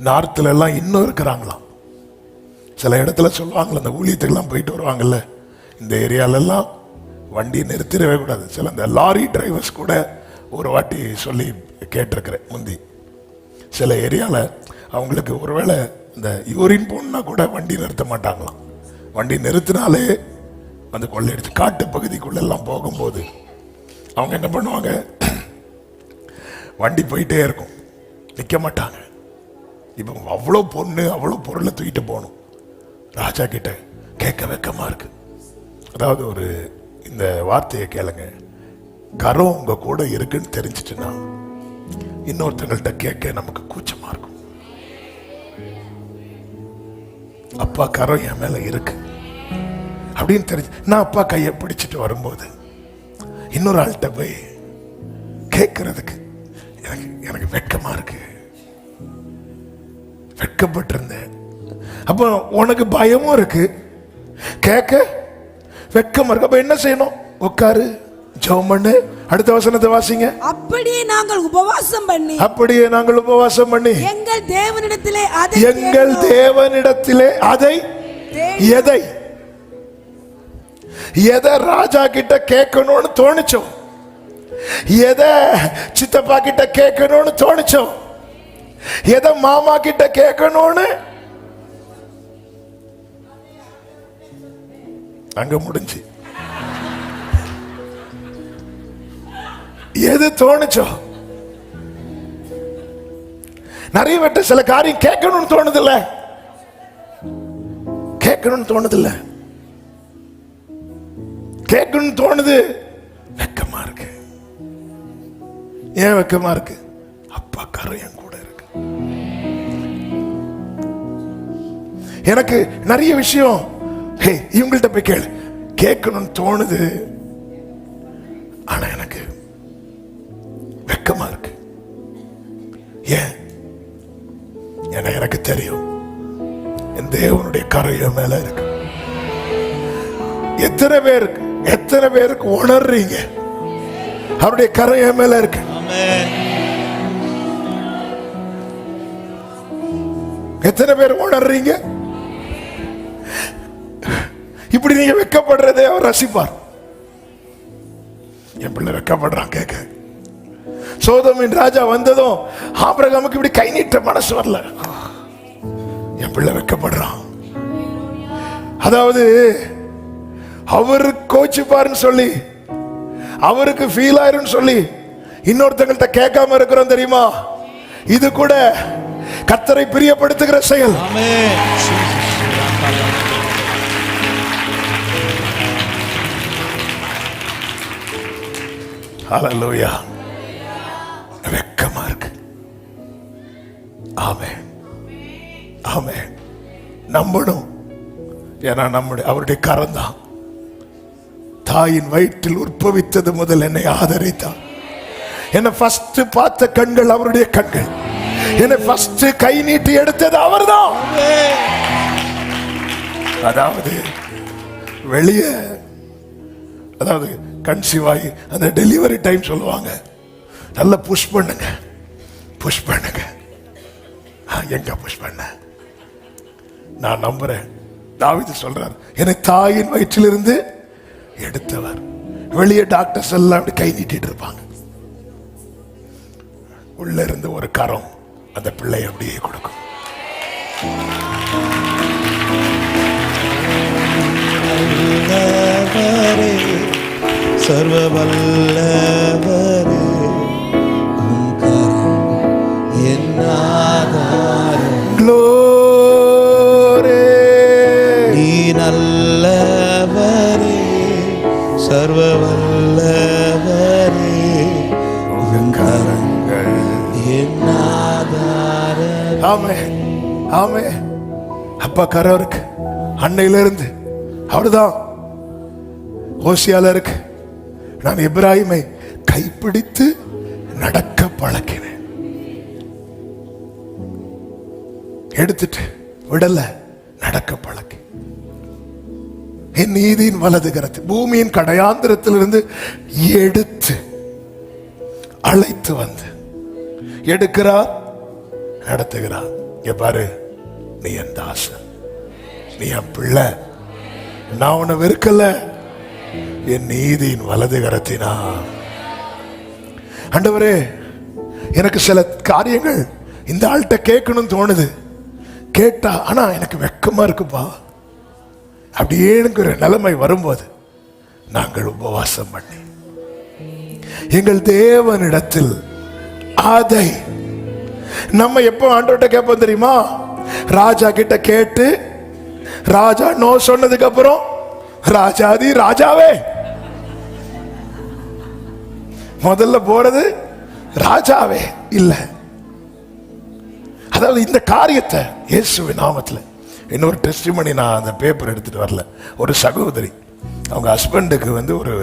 Speaker 1: நார்த்ல எல்லாம் இன்னும் இருக்கிறாங்களாம். சில இடத்துல சொல்லுவாங்கல்ல, அந்த ஊழியத்துக்கெல்லாம் போயிட்டு வருவாங்கல்ல, இந்த ஏரியாலெல்லாம் வண்டியை நிறுத்திடவே கூடாது. சில இந்த லாரி டிரைவர்ஸ் கூட ஒரு வாட்டி சொல்லி கேட்டிருக்கிறேன் முந்தி. சில ஏரியாவில் அவங்களுக்கு ஒருவேளை இந்த யூரின் போனா கூட வண்டி நிறுத்த மாட்டாங்களாம். வண்டி நிறுத்தினாலே அந்த கொள்ளையடிச்சு காட்டு பகுதிக்குள்ளெல்லாம் போகும்போது அவங்க என்ன பண்ணுவாங்க, வண்டி போயிட்டே இருக்கும், நிற்க மாட்டாங்க. இப்போ அவ்வளோ பொண்ணு அவ்வளோ பொருளை தூக்கிட்டு போகணும். ராஜா கிட்ட கேட்க வெக்கமா இருக்கு. அதாவது ஒரு இந்த வார்த்தையை கேளுங்க, கரம் உங்க கூட இருக்குன்னு தெரிஞ்சிச்சுன்னா இன்னொருத்தங்கள்ட்ட கேட்க நமக்கு கூச்சமா இருக்கும். அப்பா கரம் என் மேல இருக்கு அப்படின்னு தெரிஞ்சு நான் அப்பா கையை பிடிச்சிட்டு வரும்போது இன்னொரு ஆள்கிட்ட போய் கேட்கறதுக்கு எனக்கு வெட்கமா இருக்கு. வெட்கப்பட்டிருந்தேன். அப்ப உனக்கு பயமும் இருக்கு, கேட்க வெட்கமா இருக்கு. அப்ப என்ன செய்யணும்? உட்காரு, ஜெபம் பண்ணு. அடுத்த வசனத்தை வாசிங்க.
Speaker 2: அப்படியே நாங்கள் உபவாசம் பண்ணி எங்கள் தேவனிடத்திலே அதை எதை ராஜா கிட்ட கேட்கணும்னு தோணுச்சோம், எதை சித்தப்பா கிட்ட கேட்கணும்னு தோணுச்சோம், எதை மாமா கிட்ட கேட்கணும்னு அங்க முடிஞ்சு. எது தோணுச்சோ, நிறைய பேட்ட சில காரியம் கேட்கணும்னு தோணுதில்ல, கேட்கணும்னு தோணுது, வெக்கமா இருக்கு. ஏன் வெக்கமா இருக்கு? அப்பா கரையன் கூட இருக்கு. எனக்கு நிறைய விஷயம் இவங்கள்ட்ட போய் கேட்கணும்னு தோணுது, ஆனா எனக்கு வெக்கமா இருக்கு. ஏன்? ஏன்னா எனக்கு தெரியும் என் தேவனுடைய கரைய மேல இருக்கு. எத்தனை பேருக்கு உணர்றீங்க அவருடைய கரைய மேல இருக்கு? எத்தனை பேர் உணர்றீங்க? இப்படி நீங்க வெக்கப்படுறதே அவர் ரசிப்பார். என் பிள்ளை வெக்கப்படுறான் கேட்க. சோதோமின் ராஜா வந்ததும் ஆபிரகாமுக்கு இப்படி கை நீட்ட மனசு வரல. என் பிள்ளை வெக்கப்படுறான். அதாவது அவரு கோச்சுப்பாருன்னு சொல்லி, அவருக்கு ஃபீல் ஆயிருன்னு சொல்லி இன்னொருத்தங்கள்ட்ட கேட்காம இருக்கிறோம் தெரியுமா? இது கூட கர்த்தரை பிரியப்படுத்துகிற செயல்.
Speaker 1: ஹல்லேலூயா. வெக்கமா இருக்கு. ஆமென், ஆமென். நம்பணும். ஏன்னா அவருடைய கரம் தான் தாயின் வயிற்றில் உற்பவித்தது முதல் என்னை ஆதரித்தார். என்னை ஃபர்ஸ்ட் பார்த்த கண்கள் அவருடைய கண்கள். என்னை ஃபர்ஸ்ட் கை நீட்டி எடுத்தது அவர்தான். அதாவது வெளியே, அதாவது கன்சீவ் ஆகி அந்த டெலிவரி டைம் சொல்லுவாங்க, நல்லா புஷ் பண்ணுங்க, புஷ் பண்ணுங்க. எங்க புஷ் பண்ண? நான் நம்புறேன். தாவீது சொல்றார், என்னை தாயின் வயிற்றிலிருந்து எடுத்தவர். வெளியே டாக்டர்ஸ் எல்லாம் அப்படி கை நீட்டிட்டு இருப்பாங்க. உள்ள இருந்து ஒரு கரம் அந்த பிள்ளை அப்படியே கொடுக்கும்.
Speaker 3: சர்வ வல்லவரே, உம் கரம் என் ஆதாரம்.
Speaker 1: Glory.
Speaker 3: நீ நல்லவரே, சர்வ வல்லவரே, உம் கரங்கள் என் ஆதாரம்.
Speaker 1: ஆமென், ஆமென். அப்பா கரம் இருக்கு. அன்னையில இருந்து அவர்தான். ஓசியால இருக்கு, நான் இப்ராஹிமை கைப்பிடித்து நடக்க பழக்கினேன். எடுத்துட்டு விடல, நடக்க பழக்கி. என் நீதியின் வலது கரத்து பூமியின் கடையாந்திரத்திலிருந்து எடுத்து அழைத்து வந்து எடுக்கிறார், நடத்துகிறார். இங்க பாரு, நீ என் தாசன், நீ என் பிள்ளை, நான் உன்னை வெறுக்கல, என் நீதியின் வலது கரத்தினா. ஆண்டவரே, எனக்கு சில காரியங்கள் இந்த ஆள்கிட்ட கேட்கணும் தோணுது. கேட்டா ஆனா எனக்கு வெக்கமா இருக்குப்பா. அப்படியே எனக்கு ஒரு நிலைமை வரும்போது நாங்கள் உபவாசம் பண்ணி எங்கள் தேவனிடத்தில் அதை நம்ம எப்போ ஆண்டவர்கிட்ட கேட்போம் தெரியுமா? ராஜா கிட்ட கேட்டு ராஜா நோ சொன்னதுக்கு அப்புறம், ராஜாதி ராஜாவே, முதல்ல போறது ராஜாவே இல்ல. அதாவது இந்த காரியத்தை இயேசுவின் நாமத்தில். இன்னொரு டெஸ்டிமனி, நான் அந்த பேப்பர் எடுத்துட்டு வரல. ஒரு சகோதரி, அவங்க ஹஸ்பண்டுக்கு வந்து ஒரு,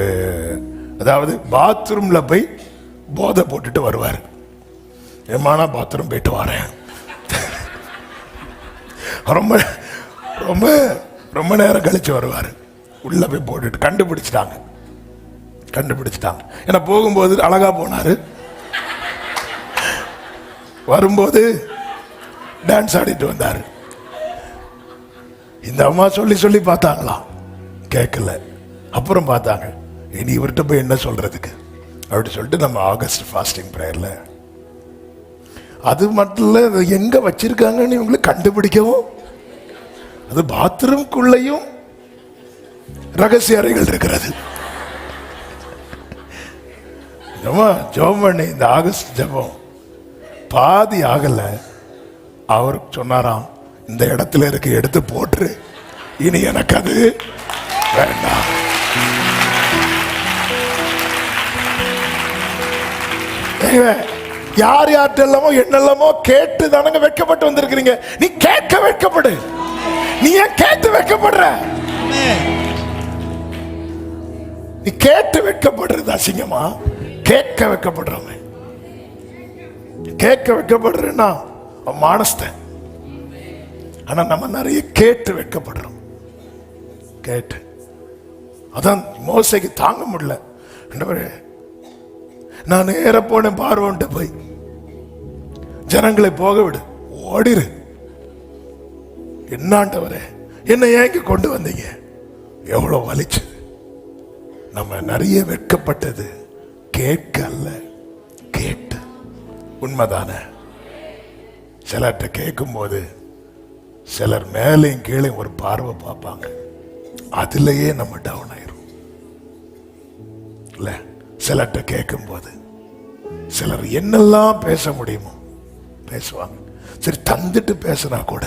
Speaker 1: அதாவது பாத்ரூம்ல போய் போதை போட்டுட்டு வருவார். ஏமானா பாத்ரூம் போயிட்டு வரேன், ரொம்ப ரொம்ப ரொம்ப நேரம் கழிச்சு வருவார். உள்ள போய் போட்டுட்டு கண்டுபிடிச்சிட்டாங்க. ஏன்னா போகும்போது அழகா போனாரு, வரும்போது டான்ஸ் ஆடிட்டு வந்தாரு. இந்த அம்மா சொல்லி பார்த்தாங்களாம், கேட்கல. அப்புறம் பார்த்தாங்க, இனி இவர்கிட்ட போய் என்ன சொல்றதுக்கு அப்படி சொல்லிட்டு நம்ம ஆகஸ்ட் ஃபாஸ்டிங் பிரேயர்ல அது மட்டும் இல்ல, எங்க வச்சிருக்காங்கன்னு இவங்களுக்கு கண்டுபிடிக்கவும், அது பாத்ரூம்குள்ளேயும் ரகசிய அறைகள் இருக்கிறது. ஜெபம் பண்ணி இந்த ஆகஸ்ட் ஜெபம் பாதி ஆகல. அவர் சொன்னாராம், இந்த இடத்துல இருக்கு, எடுத்து போட்டு, இனி எனக்கு அது வேண்டாம். யார் யார்கிட்டமோ என்னெல்லாமோ கேட்டு தானங்க வெட்கப்பட்டு வந்திருக்கிறீங்க. நீ கேட்க வெட்கப்படு. நீ ஏன் கேட்டு வெட்கப்படுற? நீ கேட்டு வெட்கப்படுறது அசிங்கமா? கேட்க வெட்கப்படுறவங்க, கேட்க வெட்கப்படுறேன்னா மானஸ்த. ஆனா நம்ம நிறைய கேட்டு வெட்கப்படுறோம். கேட்டு அதான் மோசைக்கு தாங்க முடியல. நான் நேர போனேன் பார்வோன்ட்டு போய், ஜனங்களை போக விடு, ஓடிரு. என்னாண்டவரே, என்ன ஏங்க கொண்டு வந்தீங்க? எவ்வளவு வலிச்சு. நம்ம நிறைய வெட்கப்பட்டது கேட்க அல்ல, கேட்டு. உண்மைதானே? சிலர்கிட்ட கேட்கும் போது சிலர் மேலையும் கீழே ஒரு பார்வை பார்ப்பாங்க, அதுலயே நம்ம டவுன் ஆயிரும் இல்ல. சிலர்கிட்ட கேட்கும் போது சிலர் என்னெல்லாம் பேச முடியுமோ பேசுவாங்க. சரி, தந்துட்டு பேசினா கூட.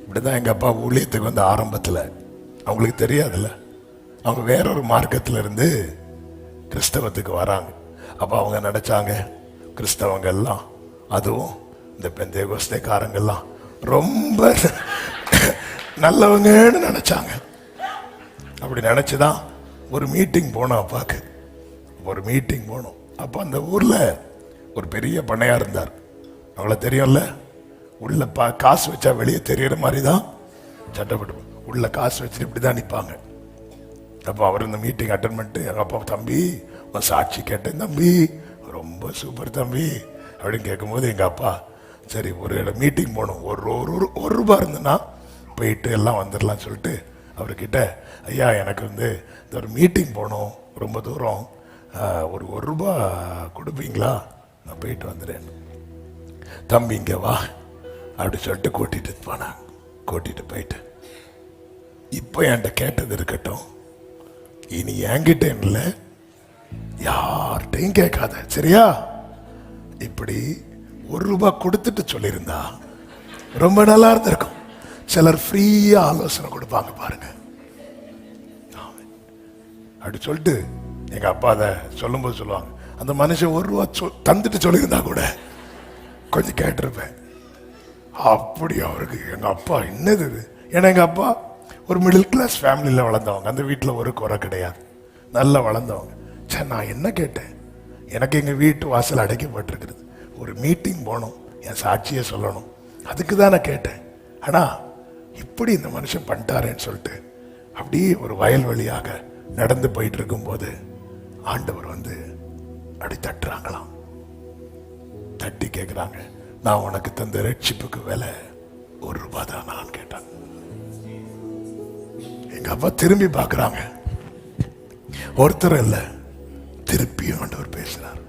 Speaker 1: இப்படிதான் எங்க அப்பா ஊழியத்துக்கு வந்து ஆரம்பத்தில் அவங்களுக்கு தெரியாதுல்ல, அவங்க வேறொரு மார்க்கத்துல இருந்து கிறிஸ்தவத்துக்கு வராங்க. அப்ப அவங்க நினைச்சாங்க கிறிஸ்தவங்க எல்லாம், அதுவும் இந்த பெந்தேகோஸ்தேக்காரங்கெல்லாம் ரொம்ப நல்லவங்கன்னு நினைச்சாங்க. அப்படி நினைச்சுதான் ஒரு மீட்டிங் போனோம். அப்பாக்கு ஒரு மீட்டிங் போனோம். அப்ப அந்த ஊர்ல ஒரு பெரிய பண்ணையா இருந்தார். அவங்கள தெரியும்ல, உள்ள காசு வச்சா வெளியே தெரியற மாதிரி தான் சட்டப்பட்டு உள்ள காசு வச்சுட்டு இப்படிதான் நிற்பாங்க. அப்போ அவர் இந்த மீட்டிங் அட்டன் பண்ணிட்டு, எங்கள் அப்பா, தம்பி உன் சாட்சி கேட்டேன் தம்பி, ரொம்ப சூப்பர் தம்பி அப்படின்னு கேட்கும்போது எங்கள் அப்பா, சரி ஒரு மீட்டிங் போகணும், ஒரு ரூபா இருந்ததுன்னா போயிட்டு எல்லாம் வந்துடலாம் சொல்லிட்டு அவர்கிட்ட, ஐயா எனக்கு இந்த ஒரு மீட்டிங் போகணும் ரொம்ப தூரம், ஒரு ரூபா கொடுப்பீங்களா, நான் போயிட்டு வந்துடுறேன். தம்பி இங்கே வா அப்படி சொல்லிட்டு கூட்டிட்டு போனான். கூட்டிட்டு போயிட்டு, இப்போ என்கிட்ட கேட்டது இருக்கட்டும், இனி என்கிட்ட இல்லை யார்கிட்டையும் கேட்காத, சரியா? இப்படி ஒரு ரூபா கொடுத்துட்டு சொல்லியிருந்தா ரொம்ப நல்லா இருந்திருக்கும். சிலர் ஃப்ரீயா ஆலோசனை கொடுப்பாங்க பாருங்க. அப்படி சொல்லிட்டு எங்க அப்பா அதை சொல்லும் போது சொல்லுவாங்க, அந்த மனுஷன் ஒரு ரூபா தந்துட்டு சொல்லியிருந்தா கூட கொஞ்சம் கேட்டிருப்பேன். அப்படி அவருக்கு எங்க அப்பா என்னது இது? ஏன்னா எங்க அப்பா ஒரு மிடில் கிளாஸ் ஃபேமிலியில் வளர்ந்தவங்க, அந்த வீட்டில் ஒரு குறை கிடையாது, நல்லா வளர்ந்தவங்க. சரி, நான் என்ன கேட்டேன், எனக்கு எங்கள் வீட்டு வாசல் அடைக்கப்பட்டிருக்கிறது, ஒரு மீட்டிங் போகணும், என் சாட்சியை சொல்லணும், அதுக்கு தான் நான் கேட்டேன். ஆனால் இப்படி இந்த மனுஷன் பண்ணிட்டாரேன்னு சொல்லிட்டு அப்படியே ஒரு வயல்வெளியாக நடந்து போயிட்டு இருக்கும்போது ஆண்டவர் வந்து அப்படி தட்டுறாங்களாம். தட்டி கேட்குறாங்க, நான் உனக்கு தந்த ரட்சிப்புக்கு விலை ஒரு ரூபா தான் நான் கேட்டேன். எங்க அப்பா திரும்பி பார்க்கறாங்க, ஒருத்தர் இல்ல, திருப்பியும் ஆண்டவர் பேசுறார்,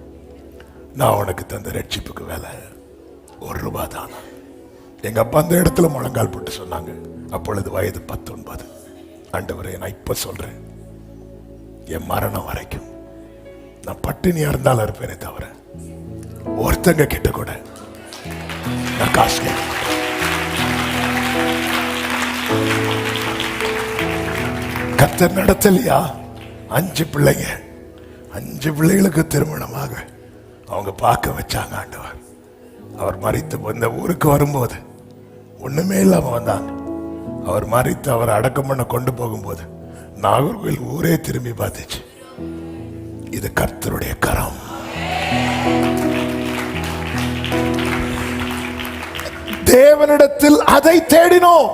Speaker 1: நான் உனக்கு தந்த ரட்சிப்புக்கு வேலை ஒரு ரூபா தானா. எங்க அப்பா அந்த இடத்துல முழங்கால் போட்டு சொன்னாங்க, அப்பொழுது வயது 19. ஆண்டவரே, நான் இப்ப சொல்றேன், என் மரணம் வரைக்கும் நான் பட்டினியா இருந்தாலும் இருப்பேனே தவிர ஒருத்தங்க கிட்ட கூட நான் காசு கேட்க மாட்டேன். கர்த்தர் நடத்தலையா? 5 பிள்ளைங்க, 5 பிள்ளைகளுக்கு திருமணமாக அவங்க பார்க்க வச்சாங்க ஆண்டவர். அவர் மரித்து இந்த ஊருக்கு வரும்போது ஒண்ணுமே இல்லாம வந்தாங்க. அவர் மரித்து அவர் அடக்கம் பண்ண கொண்டு போகும்போது நாகர்கோவில் ஊரே திரும்பி பார்த்துச்சு. இது கர்த்தருடைய கரம். தேவனிடத்தில் அதை தேடினோம்.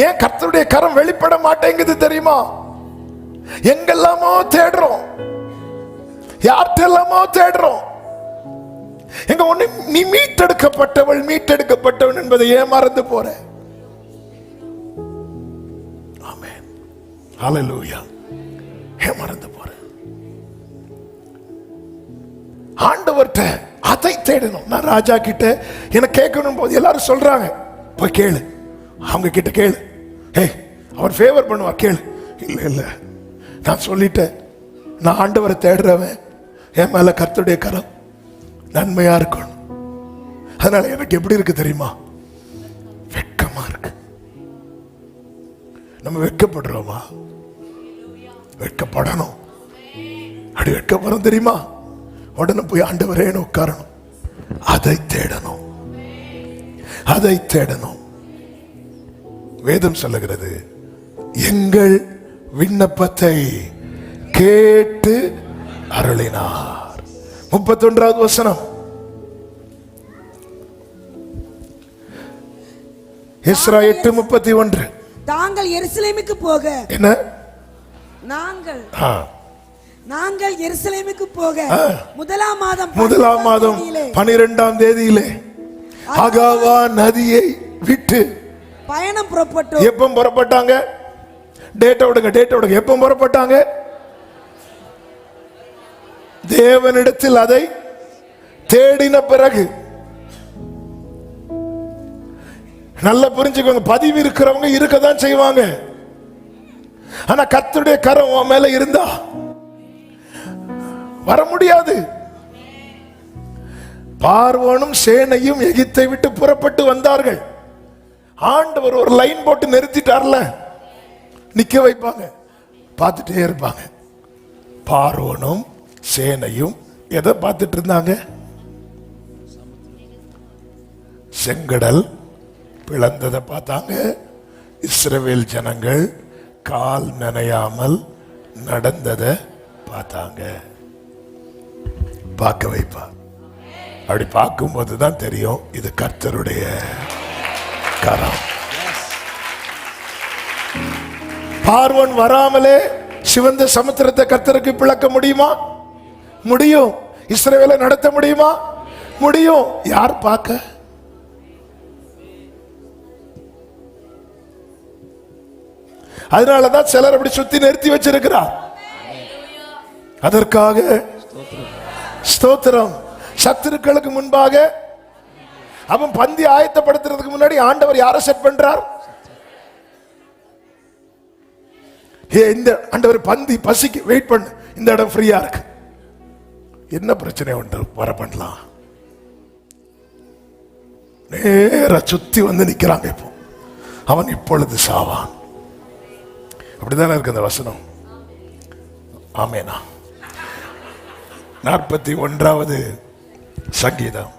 Speaker 1: ஏன் கர்த்தருடைய கரம் வெளிப்பட மாட்டேங்குது தெரியுமா? எங்கெல்லாமோ தேடுறோம், யார்கிட்டெல்லாமோ தேடுறோம். எங்க ஒண்ணு, நீ மீட்டெடுக்கப்பட்டவள் மீட்டெடுக்கப்பட்டவன் என்பதை ஏன் மறந்து போற? ஆமென், ஹல்லேலூயா. ஏன் மறந்து போற? ஆண்டவர்கிட்ட அதை தேடணும். நான் ராஜா கிட்ட எனக்கு கேட்கணும் போது எல்லாரும் சொல்றாங்க, போய் கேளு, அவங்க கிட்ட கேளு, அவர் ஃபேவர் பண்ணுவா, கேளு. இல்ல இல்ல, நான் சொல்லிட்டேன், நான் ஆண்டவரை தேடுறவன், என் மேல கர்த்தருடைய கரம் நன்மையா இருக்கணும். அதனால எனக்கு எப்படி இருக்கு தெரியுமா? வெட்கமா இருக்கு. நம்ம வெட்கப்படுறோமா? வெட்கப்படணும். அப்படி வெட்கப்படும் தெரியுமா? உடனே போய் ஆண்டவரேன்னு உட்காரணும். அதை தேடணும், அதை தேடணும். வேதம் சொல்லுகிறது, எங்கள் விண்ணப்பத்தை கேட்டு அருளினார். 31வது வசனம், எஸ்ரா 8:31.
Speaker 2: தாங்கள் எருசலேமுக்கு போக,
Speaker 1: என்ன?
Speaker 2: நாங்கள் எருசலேமுக்கு போக முதலாம் மாதம்
Speaker 1: 12ஆம் தேதியிலே அகாவா நதியை விட்டு
Speaker 2: பயணம் புறப்பட்டோம்.
Speaker 1: எப்ப புறப்பட்டாங்க? டேட்டா விடுங்க, டேட்டா விடுங்க. எப்ப புறப்பட்டாங்க? தேவனிடத்தில் அதை தேடின பிறகு. நல்லா புரிஞ்சுக்கோங்க, பதிவு இருக்கிறவங்க இருக்கதான் செய்வாங்க. ஆனா கர்த்தருடைய கரம் உன் மேல இருந்தா வர முடியாது. பார்வோனும் சேனையும் எகிப்தை விட்டு புறப்பட்டு வந்தார்கள். ஆண்டவர் ஒரு லைன் போட்டு நிறுத்திட்டார்ல, நிக்க வைப்பாங்க. பார்த்துட்டே இருப்பாங்க. பார்வோனும் சேனையும் எதை பார்த்துட்டு இருந்தாங்க? செங்கடல் பிளந்ததை பார்த்தாங்க. இஸ்ரவேல் ஜனங்கள் கால் நனையாமல் நடந்ததை பார்த்தாங்க. பார்க்க வைப்பா. அப்படி பார்க்கும்போது தான் தெரியும் இது கர்த்தருடைய கரம். பார்வோன் வராமலே சிவந்த சமுத்திரத்தை கர்த்தருக்கு பிளக்க முடியுமா? முடியும். இஸ்ரவேலை நடத்த முடியுமா? முடியும். யார் பார்க்க? அதனாலதான் சிலர் அப்படி சுத்தி நிறுத்தி வச்சிருக்கிறார். அதற்காக ஸ்தோத்திரம். சத்துருக்களுக்கு முன்பாக அவன் பந்தி ஆயத்தப்படுத்துறதுக்கு முன்னாடி ஆண்டவர் யாரை செட் பண்றார்? இந்த ஆண்டவர் பந்தி பசிக்கு வெயிட் பண்ணு, இந்த இடம் ஃப்ரீயா இருக்கு, என்ன பிரச்சனை ஒன்று வர பண்ணலாம். நேர சுத்தி வந்து நிக்கிறாங்க. இப்போ அவன் இப்பொழுது சாவான். அப்படிதானே இருக்கு அந்த வசனம். ஆமேனா. 41வது சங்கீதம்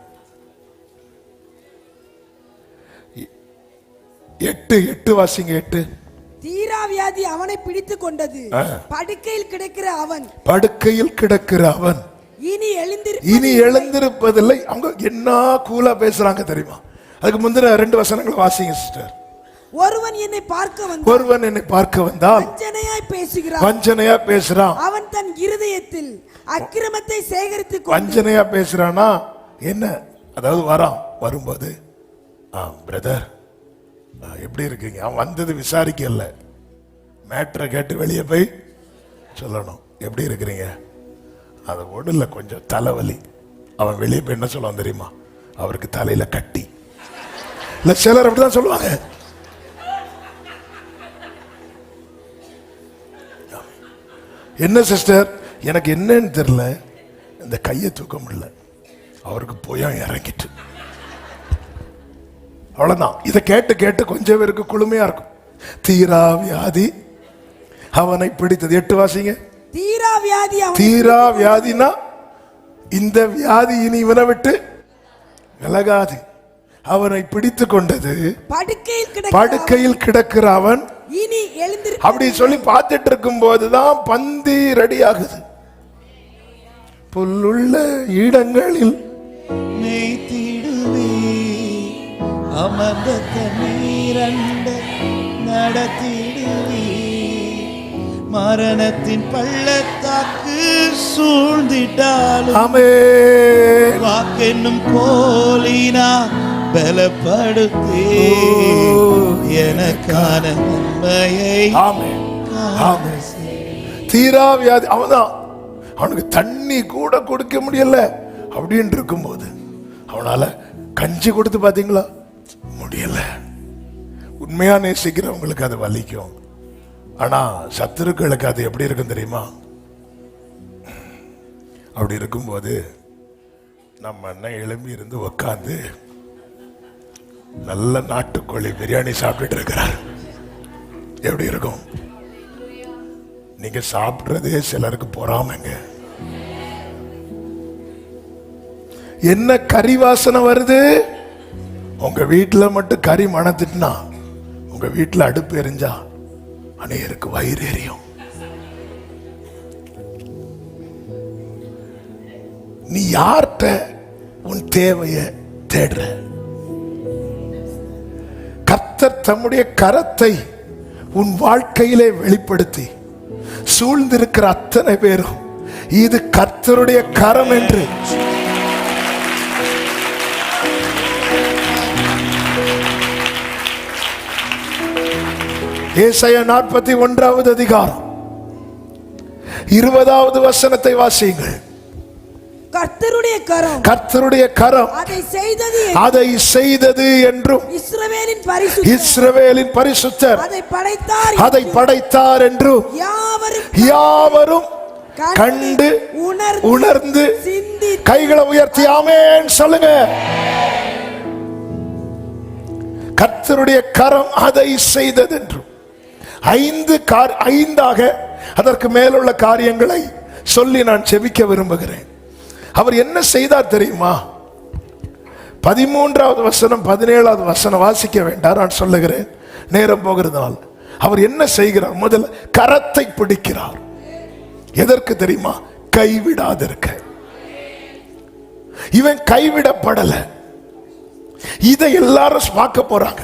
Speaker 1: 8 வாசிங்க. 8.
Speaker 2: தீராவியாதி அவனை பிடித்துக் கொண்டது. படுக்கையில் கிடக்கிற அவன் இனி எழுந்திருப்பதில்லை. அவங்க என்ன கூலா பேசுறாங்க தெரியுமா? அதுக்கு முந்தின 2 வசனங்களை வாசிங்க சிஸ்டர். ஒருவன் என்னை பார்க்க வந்தால்
Speaker 1: வஞ்சனையா பேசுறான்.
Speaker 2: அவன் தன் இருதயத்தில் அக்கிரமத்தை சேகரித்து
Speaker 1: வஞ்சனையா பேசுறானா என்ன? அதாவது வரும்போது பிரதர் எப்படி இருக்கீங்க, அவன் வந்தது விசாரிக்கல, மேட்ரை கேட்டு வெளியே போய் சொல்லணும் எப்படி இருக்கிறீங்க. அது ஒண்ணுல கொஞ்சம் தலைவலி. அவன் வெளியே போய் என்ன சொல்லுவான் தெரியுமா? அவருக்கு தலையில கட்டி. இல்ல சிலர் அப்படிதான் சொல்லுவாங்க. என்ன சிஸ்டர் எனக்கு என்னன்னு தெரியல, இந்த கையை தூக்க முடியல, அவருக்கு போய் இறங்கிட்டு. அவ்வளவுதான். இதை கேட்டு கேட்டு கொஞ்சம் பேருக்கு குளுமையா இருக்கும். தீரா வியாதி அவனை பிடித்தது. 8 வாசிங்க. தீரா வியாதினா இந்த வியாதி இனி இவனை விட்டு விலகாது. அவனை பிடித்து கொண்டது. படுக்கையில் கிடக்கிற அவன்
Speaker 2: இனி எழுந்திரு.
Speaker 1: அப்படி சொல்லி பார்த்துட்டு இருக்கும் போதுதான் பந்தி ரெடி ஆகுது. புல்லுள்ள இடங்களில்
Speaker 3: அமர்ந்த தண்ணீரண்ட நடத்திடுவி. மரணத்தின் பள்ளத்தாக்கு சூழ்ந்திட்டாலும் வாக்கென்னும் கோலினா பலப்படுத்தி எனக்கான நன்மையை.
Speaker 1: தீரா வியாதி அவன்தான். அவனுக்கு தண்ணி கூட கொடுக்க முடியல. அப்படின்னு இருக்கும்போது அவனால கஞ்சி கொடுத்து பாத்தீங்களா? முடியல. உண்மையா நேசிக்கிறவங்களுக்கு அது வலிக்கும். ஆனா சத்துருக்களுக்கு அது எப்படி இருக்கும் தெரியுமா? அப்படி இருக்கும்போது நம்ம அண்ணன் எழும்பி இருந்து உக்காந்து நல்ல நாட்டுக்கோழி பிரியாணி சாப்பிட்டுட்டு இருக்கிறார். எப்படி இருக்கும்? நீங்க சாப்பிடுறதே சிலருக்கு பொறாமைங்க. என்ன கறி வாசனை வருது? உங்க வீட்டுல மட்டும் கறி மணத்துட்டுனா, உங்க வீட்டுல அடுப்பு எரிஞ்சா அநேருக்கு வயிறு எரியும். நீ யார்கிட்ட உன் தேவைய தேடுற? கர்த்தர் தம்முடைய கரத்தை உன் வாழ்க்கையிலே வெளிப்படுத்தி சூழ்ந்திருக்கிற அத்தனை பேரும் இது கர்த்தருடைய கரம் என்று ஏசாயா 41வது அதிகாரம் 20வது வசனத்தை வாசியுங்கள். கர்த்தருடைய கரம் அதை செய்தது என்றும் இஸ்ரவேலின் பரிசுத்தர் அதை படைத்தார் என்றும் யாவரும் கண்டு உணர்ந்து கைகளை உயர்த்தி ஆமென் சொல்லுங்க. கர்த்தருடைய கரம் அதை செய்தது என்றும். ஐந்தாக அதற்கு மேலுள்ள காரியங்களை சொல்லி நான் செபிக்க விரும்புகிறேன். அவர் என்ன செய்தார் தெரியுமா? 13வது வசனம் 17வது வசனம் வாசிக்க வேண்டாம், நான் சொல்லுகிறேன் நேரம் போகிறதுனால். அவர் என்ன செய்கிறார்? முதல்ல கரத்தை பிடிக்கிறார். எதற்கு தெரியுமா? கைவிடாதிருக்க. இவன் கைவிடப்படல. இதை எல்லாரும் பார்க்க போறாங்க.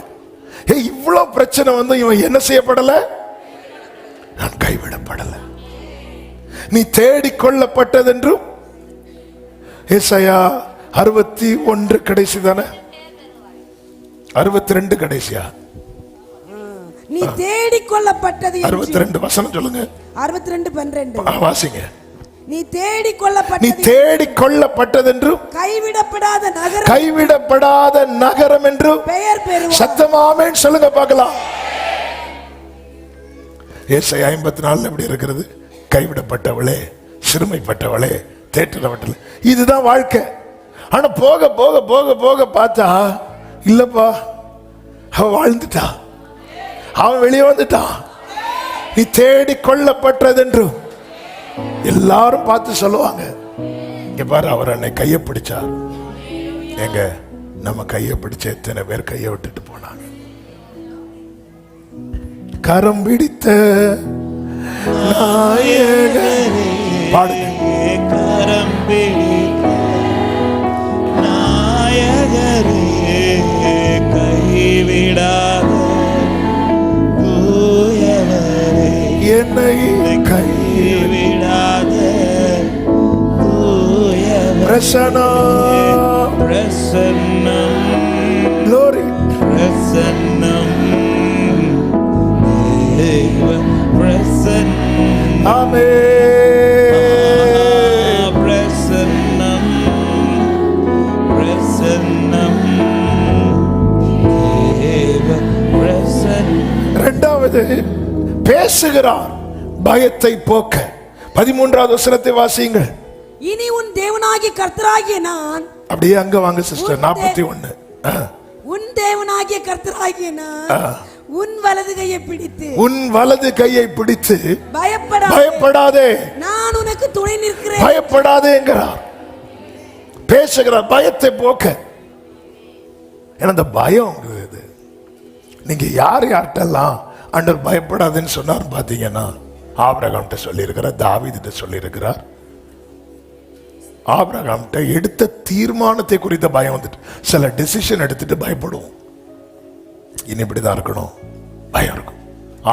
Speaker 1: இவ்வளவு பிரச்சனை வந்து இவன் என்ன செய்யப்படல? நான் கைவிடப்படல. நீ தேடிக்கொள்ளப்பட்டதென்றும் ஏசாயா 61 கடைசி தானே, 62 கடைசியா?
Speaker 2: நீ தேடிக்கொள்ளப்பட்டது
Speaker 1: 62 வசனம் சொல்லுங்க.
Speaker 2: 62:12
Speaker 1: வாசிங்க.
Speaker 2: நீ
Speaker 1: தேடிக்கொள்ளப்பட்டதென்றும் கைவிடப்படாத நகரம் என்றும்
Speaker 2: பெயர் பெறுவாய்.
Speaker 1: சத்தமா ஆமென் சொல்லுங்க பார்க்கலாம். ஏசாயா 54 எப்படி இருக்கிறது? கைவிடப்பட்டவளே, சிறுமைப்பட்டவளே, தேற்றப்பட்டவளே. இதுதான் வாழ்க்கை. ஆனா போக போக போக போக பார்த்தா இல்லப்பா, அவன் வாழ்ந்துட்டா, அவன் வெளியே வந்துட்டான். நீ தேடிக்கொள்ளப்பட்டதென்றும் எல்லாரும் பார்த்து சொல்லுவாங்க, இங்க பாரு அவர் என்னை கையை பிடிச்சார். எங்க நம்ம கையை பிடிச்ச எத்தனை பேர் கையை விட்டுட்டு போனாங்க? கரம் பிடித்த நாயகரே பாடுங்க.
Speaker 3: கரம் பிடித்த நாயகரே, கைவிடாத தூயவரே,
Speaker 1: என்னை
Speaker 3: கைவிடாத தூயவரே,
Speaker 1: பிரசன்னம்
Speaker 3: பிரசன்னம்
Speaker 1: glory
Speaker 3: பிரசன்னம் தேவ பிரசன்னம்
Speaker 1: ஆமென்.
Speaker 3: பிரசன்னம் பிரசன்னம் தேவ பிரசன்னம்.
Speaker 1: இரண்டாவது பேசுகிறார் பயத்தை போக்க. 13வது வசனத்தை வாசியுங்கள்.
Speaker 2: இனி உன் தேவனாகிய கர்த்தராகிய நான்,
Speaker 1: அப்படியே அங்க வாங்க சிஸ்டர். 41
Speaker 2: உன் தேவனாகிய கர்த்தராகிய நான் உன் வலது கையை பிடித்து,
Speaker 1: உன் வலது கையை பிடித்து பயப்படாதே,
Speaker 2: நான் உனக்கு துணை நிற்கிறேன்.
Speaker 1: பயப்படாதேங்கிறார். பேசுகிறார் பயத்தை போக்க. ஏன்னா அந்த பயம் இது. நீங்க யார்கிட்டலாம் ஆண்டவர் பயப்படாதுன்னு சொன்னார் பாத்தீங்கன்னா, ஆபிரகாம்கிட்ட சொல்லி இருக்கிறார், தாவீதுகிட்ட சொல்லி இருக்கிறார். ஆபிரகாம்கிட்ட எடுத்த தீர்மானத்தை குறித்த பயம் வந்துட்டு, சில டிசிஷன் எடுத்துட்டு பயப்படுவோம். இனி இப்படிதான் இருக்கணும், பயம் இருக்கும்.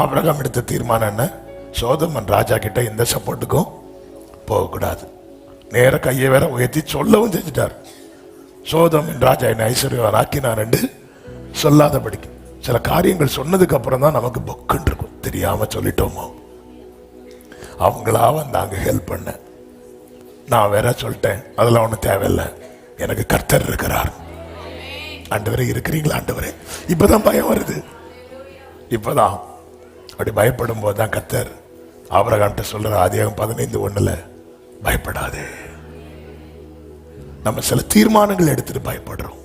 Speaker 1: ஆபிரகாம் எடுத்த தீர்மானம் என்ன? சோதமன் ராஜா கிட்ட எந்த சப்போர்ட்டுக்கும் போகக்கூடாது. நேர கையை வேற உயர்த்தி சொல்லவும் செஞ்சுட்டார். சோதமன் ராஜா என்ன ஐஸ்வர்யவான் ஆக்கினார் என்று சொல்லாதபடிக்கு. சில காரியங்கள் சொன்னதுக்கு அப்புறம் தான் நமக்கு பொக்குன்னு இருக்கும், தெரியாம சொல்லிட்டோமோ. அவங்களா வந்தாங்க ஹெல்ப் பண்ண. நான் வேற சொல்லிட்டேன், அதெல்லாம் ஒன்றும் தேவையில்லை, எனக்கு கர்த்தர் இருக்கிறார். ஆண்டவரே இருக்கிறீங்களா ஆண்டவரே? இப்பதான் பயம் வருது. இப்பதான் அப்படி பயப்படும் போதுதான் கர்த்தர் ஆபிரகாம்கிட்ட சொல்ற ஆதியாகமம் 15:1 பயப்படாதே. நம்ம சில தீர்மானங்கள் எடுத்துட்டு பயப்படுறோம்.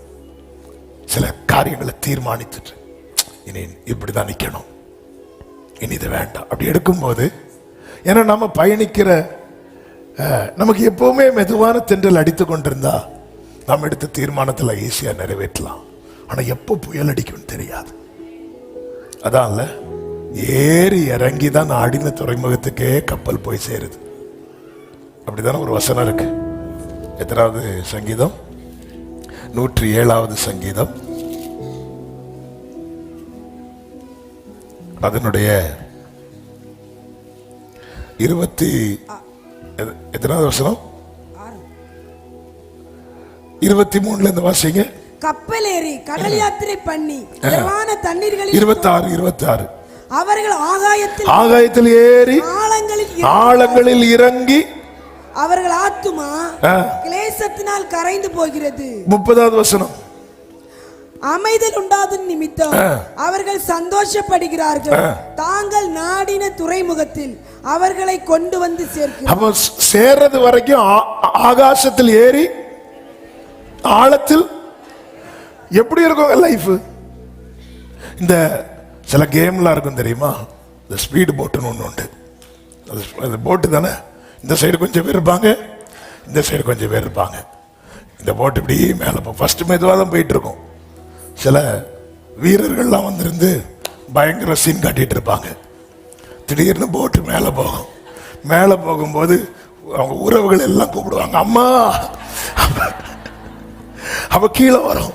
Speaker 1: சில காரியங்களை தீர்மானித்துட்டு இனி இப்படிதான் நிக்கணும், இனி இது வேண்டாம் அப்படி எடுக்கும்போது, ஏன்னா நம்ம பயணிக்கிற நமக்கு எப்பவுமே மெதுவான தென்றல் அடித்து கொண்டிருந்தா நம்ம எடுத்த தீர்மானத்தில் ஈஸியா நிறைவேற்றலாம். ஆனா எப்போ புயல் அடிக்கும் தெரியாது. அதான்ல ஏறி இறங்கி தான் ஆடின துறைமுகத்துக்கே கப்பல் போய் சேருது. அப்படித்தானே ஒரு வசனம் இருக்கு. எத்தனாவது சங்கீதம்? 107வது சங்கீதம். அதனுடைய எத்தனாவது வசனம்? 23 இருந்து வாசிங்க.
Speaker 2: கப்பல் ஏறி கடல் யாத்திரை பண்ணி தண்ணீர்களில்
Speaker 1: 26
Speaker 2: அவர்கள்
Speaker 1: ஆகாயத்தில் ஏறி ஆழங்களில் இறங்கி
Speaker 2: அவர்கள் ஆத்துமா கிளேசத்தினால் கரைந்து போகிறது.
Speaker 1: 30வது வசனம்.
Speaker 2: அமைதல் உண்டாத நிமித்தம் அவர்கள் சந்தோஷப்படுகிறார்கள். தாங்கள் நாடின துறைமுகத்தில் அவர்களை கொண்டு வந்து சேர்க்கிறார்.
Speaker 1: அப்ப சேர்றது வரைக்கும் ஆகாசத்தில் ஏறி ஆழத்தில் எப்படி இருக்கும் லைஃப்? இந்த சில கேம்லாம் இருக்கும் தெரியுமா? இந்த ஸ்பீடு போட்டுன்னு ஒன்று உண்டு. அது போட்டு தானே, இந்த சைடு கொஞ்சம் பேர் இருப்பாங்க, இந்த சைடு கொஞ்சம் பேர் இருப்பாங்க. இந்த போட்டு இப்படி மேலே ஃபர்ஸ்ட் மெதுவாக தான் போயிட்டு இருக்கும். சில வீரர்கள்லாம் வந்திருந்து பயங்கர சீன் காட்டிட்டு இருப்பாங்க. திடீர்னு போட்டு மேலே போகும். மேலே போகும்போது அவங்க உறவுகள் எல்லாம் கூப்பிடுவாங்க, அம்மா. அவ கீழே வரும்.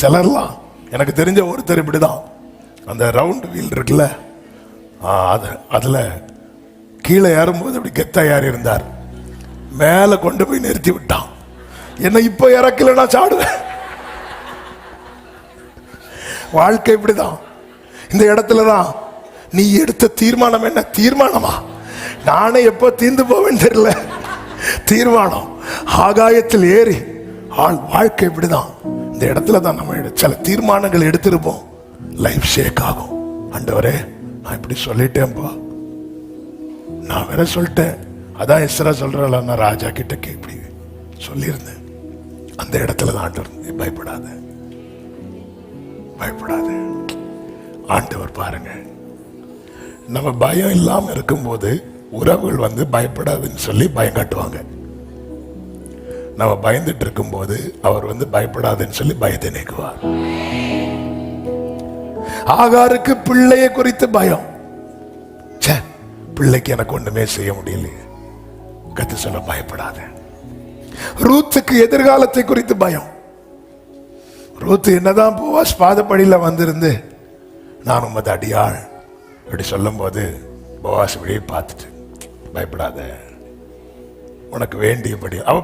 Speaker 1: சிலர்லாம், எனக்கு தெரிஞ்ச ஒருத்தர் இப்படிதான், அந்த ரவுண்ட் வீல் இருக்குல்ல, அதுல கீழே ஏறும்போது அப்படி கெத்தா ஏறி இருந்தார். மேல கொண்டு போய் நிறுத்தி விட்டான். என்ன இப்ப இறக்கலன்னா சாடுவேன். வாழ்க்கை இப்படிதான். இந்த இடத்துலதான் நீ எடுத்த தீர்மானம் என்ன? தீர்மானமா? நானே எப்போ தீர்ந்து போவேன்னு தெரியல. தீர்மானம் ஆகாயத்தில் ஏறி வாழ்க்கை இப்படிதான். இந்த இடத்துல தான் நம்ம சில தீர்மானங்கள் எடுத்திருப்போம். லைஃப் ஷேக் ஆகும். ஆண்டவரே, நான் இப்படி சொல்லிட்டேன்ப்பா, நான் வேற சொல்லிட்டேன். அதான் எஸ்ரா சொல்றல, நான் ராஜா கிட்ட இப்படி சொல்லியிருந்தேன். அந்த இடத்துல தான் ஆண்டவர், பயப்படாத பயப்படாத. ஆண்டவர் பாருங்க, நம்ம பயம் இல்லாம இருக்கும்போது உறவுகள் வந்து பயப்படாதுன்னு சொல்லி பயம் காட்டுவாங்க. நம்ம பயந்துட்டு இருக்கும்போது அவர் வந்து பயப்படாதுன்னு சொல்லி பயத்தை நீக்குவார். ஆகாருக்கு பிள்ளையை குறித்து பயம். பிள்ளைக்கு எனக்கு ஒண்ணுமே செய்ய முடியலையே. கத்து சொல்ல பயப்படாத. ரூத்துக்கு எதிர்காலத்தை குறித்து பயம். ரூத்து என்னதான் போவாஸ் பாதப்படியில வந்திருந்து, நான் உமது அடியாள் இப்படி சொல்லும் போது போவாஸ் இப்படியே பார்த்துட்டு, பயப்படாத, உனக்கு வேண்டியபடி. அவ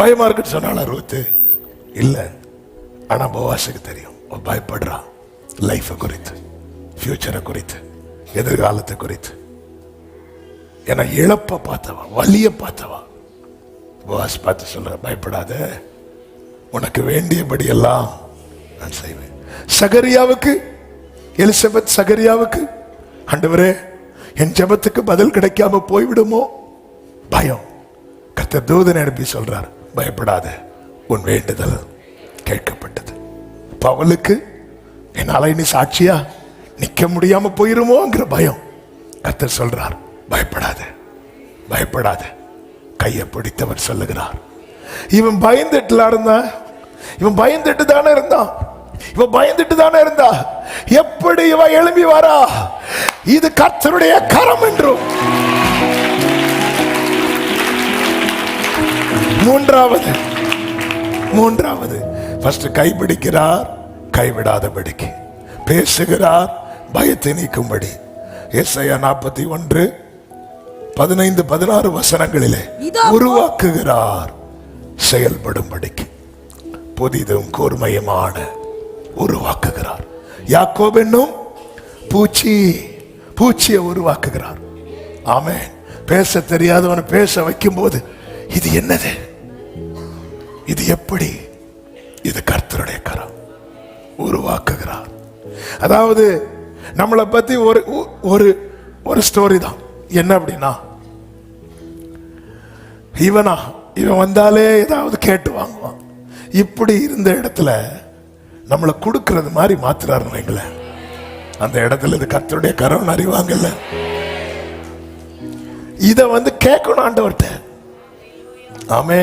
Speaker 1: பயமா இருக்குன்னு சொன்னால ரூத்து இல்ல. ஆனா போவாஸுக்கு தெரியும், அவ பயப்படுறா. லைஃபை குறித்து, ஃபியூச்சரை குறித்து, எதிர்காலத்தை குறித்து. ஏன்னா இழப்ப பார்த்தவா, வலிய பார்த்தவா. போவாஸ் பார்த்து சொல்ற, பயப்படாத, உனக்கு வேண்டியபடி எல்லாம் நான் செய்வேன். சகரியாவுக்கு, எலிசபெத் சகரியாவுக்கு, ஆண்டவரே என் ஜெபத்துக்கு பதில் கிடைக்காம போய்விடுமோ பயம். கர்த்தர் தூதனை அனுப்பி சொல்றார், பயப்படாத, உன் வேண்டுதல் கேட்கப்பட்டது. பவுலுக்கு, என்னால இனி சாட்சியா நிக்க முடியாம போயிருமோங்கிற பயம். கர்த்தர் சொல்றார், பயப்படாத பயப்படாத. கையை பிடித்தவர் சொல்லுகிறார். இவன் பயந்துட்டுல இருந்தா, இவன் பயந்துட்டு தானே இருந்தான், இவன் பயந்துட்டு தானே இருந்தா. எப்படி இவன் எழும்பி வரா? இது கர்த்தருடைய கரம் என்றும். மூன்றாவது ஃபர்ஸ்ட் கைப்பிடிக்கிறார், கைவிடாதபடிக்கு பேசுகிறார், பயத்தை நீக்கும்படி. ஏசாயா 41:15-16 வசனங்களிலே உருவாக்குகிறார், செயல்படும்படிக்கு. புதிதும் கூர்மையுமான உருவாக்குகிறார். யாக்கோபு என்னும் பூச்சியை உருவாக்குகிறார். ஆமென். பேச தெரியாதவனை பேச வைக்கும் போது, இது என்னது, இது எப்படி? இது கர்த்தருடைய கரம். உருவாக்குகிறார். அதாவது நம்மளை பத்தி ஒரு ஸ்டோரி தான். என்ன அப்படின்னா, இவன் வந்தாலே ஏதாவது கேட்டு வாங்குவான். இப்படி இருந்த இடத்துல நம்மளை கொடுக்கறது மாதிரி மாத்துறாரு வைங்கள. அந்த இடத்துல இது கர்த்தருடைய கரம் அறிவாங்கல்ல. இத வந்து கேட்கணும் ஆண்டவர்கிட்ட. ஆமே,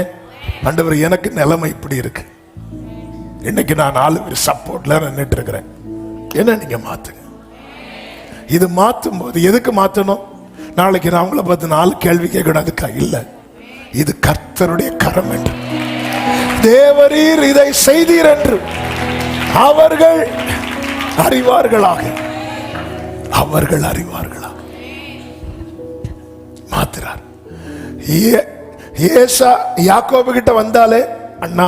Speaker 1: ஆண்டவர் எனக்கு நிலைமை இப்படி இருக்கு, இன்னைக்கு நான் 4 பேர் சப்போர்ட்ல நின்றுட்டு இருக்கிறேன், என்ன நீங்க மாத்துங்க. இது மாத்தும் போது எதுக்கு மாத்தணும்? நாளைக்கு நான் அவங்கள பார்த்து 4 கேள்வி கேட்கக்கூடாதுக்கா இல்ல. இது கர்த்தருடைய கரம் என்று, தேவரீர் இதை செய்தீர் என்று அவர்கள் அறிவார்களாக மாத்துறார். ஏசா யாக்கோபு கிட்ட வந்தாலே, அண்ணா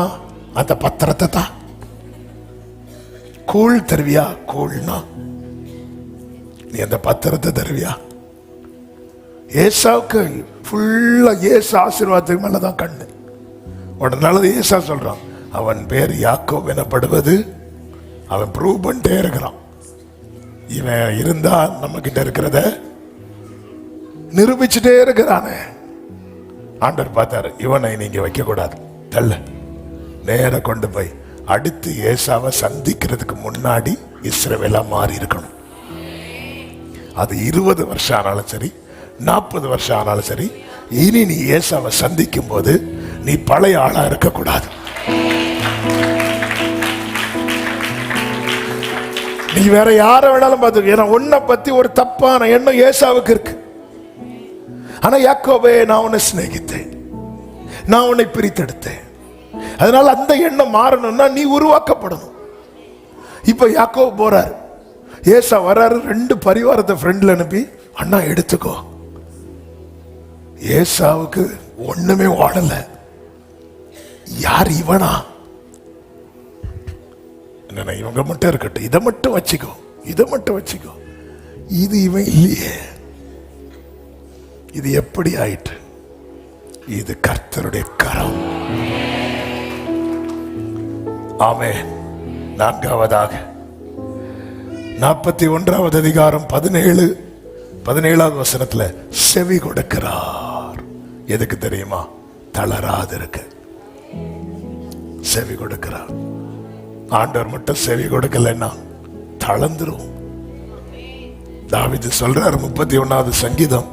Speaker 1: அந்த பத்திரத்தை தான், கூழ் தருவியா? கூழ்னா நீ அந்த பத்திரத்தை தருவியா? ஏசாவுக்கு ஃபுல்லா ஏசா ஆசீர்வாதத்துக்கு மேலதான் கண்ணு. உடனே ஏசா சொல்றான், அவன் பேர் யாக்கோப் எனப்படுவது, அவன் ப்ரூவ் பண்ணிட்டே இருக்கிறான். இவன் இருந்தா நம்ம கிட்ட இருக்கிறத நிரூபிச்சுட்டே இருக்கிறானே. ஆண்டவர் பார்த்தாரு, இவனை நீங்க வைக்க கூடாது, தள்ள, நேர கொண்டு போய் அடுத்து ஏசாவை சந்திக்கிறதுக்கு முன்னாடி இஸ்ரவேலா மாறி இருக்கணும். அது 20 வருஷம் ஆனாலும் சரி, 40 வருஷம் ஆனாலும் சரி, இனி நீ ஏசாவை சந்திக்கும் போது நீ பழைய ஆளா இருக்கக்கூடாது. நீ வேற யார வேணாலும் பார்த்து, ஏன்னா உன்னை பத்தி ஒரு தப்பான எண்ணம் ஏசாவுக்கு இருக்கு. ஆனா யாக்கோபே, நான் உன்னை சிநேகித்தேன், நான் உன்னை பிரித்தெடுத்தேன். அதனால அந்த எண்ணம் மாறணும்னா நீ உருவாக்கப்படணும். இப்ப யாக்கோபு போறாரு, ஏசா வராரு, 2 பரிவாரத்தை ஃப்ரெண்ட்ல அனுப்பி, அண்ணா எடுத்துக்கோ. ஏசாவுக்கு ஒண்ணுமே ஓடல. யார் இவனா? என்ன, இவங்க மட்டும் இருக்கட்டும், இதை மட்டும் வச்சுக்கோ, இதை மட்டும் வச்சுக்கோ. இது இவன் இல்லையே. இது எப்படி ஆயிற்று? இது கர்த்தருடைய கரம். ஆமென். 4வதாக 41வது அதிகாரம் 17வது வசனத்துல செவி கொடுக்கிறார். எதுக்கு தெரியுமா? தளராது இருக்கு. செவி கொடுக்கிறார். ஆண்டவர் மட்டும் செவி கொடுக்கலன்னா தளர்ந்துரும். தாவீது சொல்றார், 31வது சங்கீதம்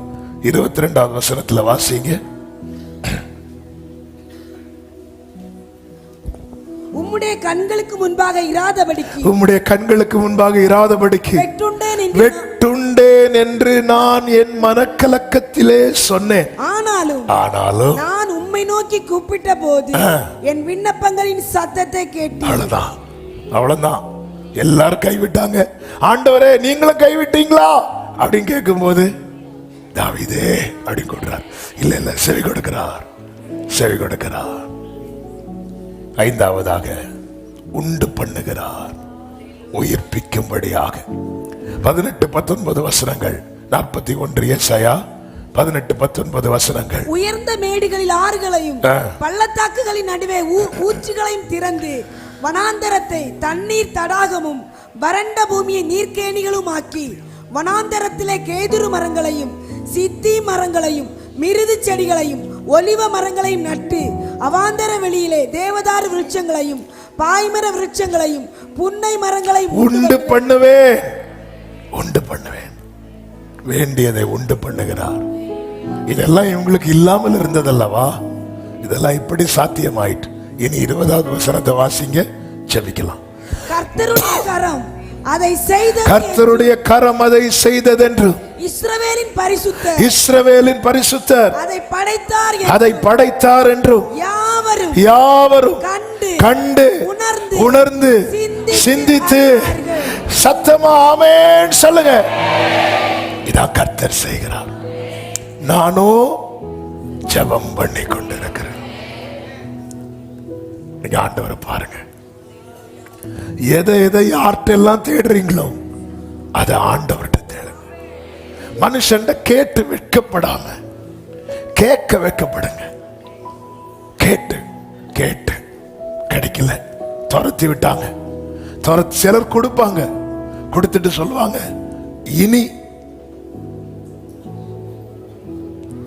Speaker 1: 22வது வசனத்துல வாசிங்க.
Speaker 2: உம்முடைய கண்களுக்கு முன்பாக இராதபடிக்கு,
Speaker 1: உம்முடைய கண்களுக்கு முன்பாக இராதபடிக்கு வெட்டுண்டேன் என்று நான் என் மனக்கலக்கத்திலே சொன்னேன். ஆனாலும்
Speaker 2: நான் உம்மை நோக்கி கூப்பிட்ட போது என் விண்ணப்பங்களின் சத்தத்தை கேட்டேன்.
Speaker 1: அவ்வளவுதான். எல்லாரும் கைவிட்டாங்க. ஆண்டவரே, நீங்களும் கைவிட்டீங்களா அப்படின்னு கேட்கும் போது தாவீதே அப்படின்னு கொடுக்கிறார். இல்ல, செவி கொடுக்கிறார், செவி கொடுக்கிறார். 5வதாக உண்டு பண்ணுகிறார், உயிர்ப்பிக்கும்படியாக. 18-19 வசனங்கள். 41 ஏசாயா 18-19 வசனங்கள்.
Speaker 2: உயர்ந்த மேடுகளில் ஆறுகளையும் பள்ளத்தாக்குகளின் நடுவே ஊற்றுகளையும் திறந்து வனாந்தரத்தை தண்ணீர் தடாகமும் வறண்ட பூமியை நீர்க்கேணிகளும் ஆக்கி, வனாந்தரத்திலே கேதுரு மரங்களையும் சித்தி மரங்களையும் மிருது செடிகளையும் ஒலிவ மரங்களையும் நட்டு, அவாந்தர வெளியிலே தேவதாரு விருட்சங்களையும் பாய்மர விருட்சங்களையும் புன்னை மரங்களையும்
Speaker 1: உண்டு பண்ணுவேன். உண்டு பண்ணுவேன், வேண்டியதை உண்டு பண்ணுகிறார். இதெல்லாம் இவங்களுக்கு இல்லாமல் இருந்ததல்லவா? இதெல்லாம் இப்படி சாத்தியமாயிட்டு. இனி 20வது வசனத்தை வாசிங்க, செபிக்கலாம்.
Speaker 2: கர்த்தருடைய கரம் அதை செய்தது,
Speaker 1: கர்த்தருடைய கரம் அதை செய்ததென்று
Speaker 2: இஸ்ரவேலின் பரிசுத்தர்,
Speaker 1: இஸ்ரவேலின் பரிசுத்தர்
Speaker 2: அதை படைத்தார் என்றும்
Speaker 1: யாவரும் கண்டு உணர்ந்து சிந்தித்து சத்தமா ஆமென் சொல்லுங்க. இதான் கர்த்தர் செய்கிறார். நானோ ஜெபம் பண்ணி கொண்டிருக்கிறேன். நீங்க ஆண்டவரை பாருங்க. எதை யார்ட்டெல்லாம் தேடுறீங்களோ அதை ஆண்டவர்கிட்ட தேடுங்க. மனுஷன் கேட்டு வெட்கப்படாம கேட்க வைக்கப்படுங்க. கேட்டு கேட்டு கிடைக்கல, துரத்தி விட்டாங்க. சிலர் கொடுப்பாங்க, கொடுத்துட்டு சொல்லுவாங்க இனி.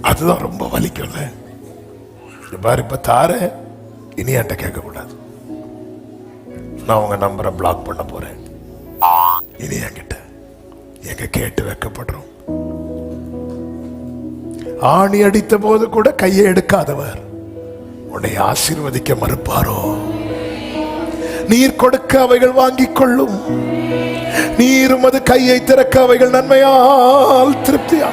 Speaker 1: அதுதான் ரொம்ப வலிக்கும்ல. பாரு, இப்ப தார, இனி என்கிட்ட கேட்க கூடாது, நான் உங்க நம்பரை பிளாக் பண்ண போறேன். இனி என்கிட்ட எங்க கேட்டு வைக்கப்படுறோம். ஆணி அடித்த போது கூட கையை எடுக்காதவர் உன்னை ஆசீர்வதிக்க மறுப்பாரோ? நீர் கொடுக்க அவைகள் வாங்கிக் கொள்ளும், நீரும் அது கையை திறக்க அவைகள் நன்மையால் திருப்தியா.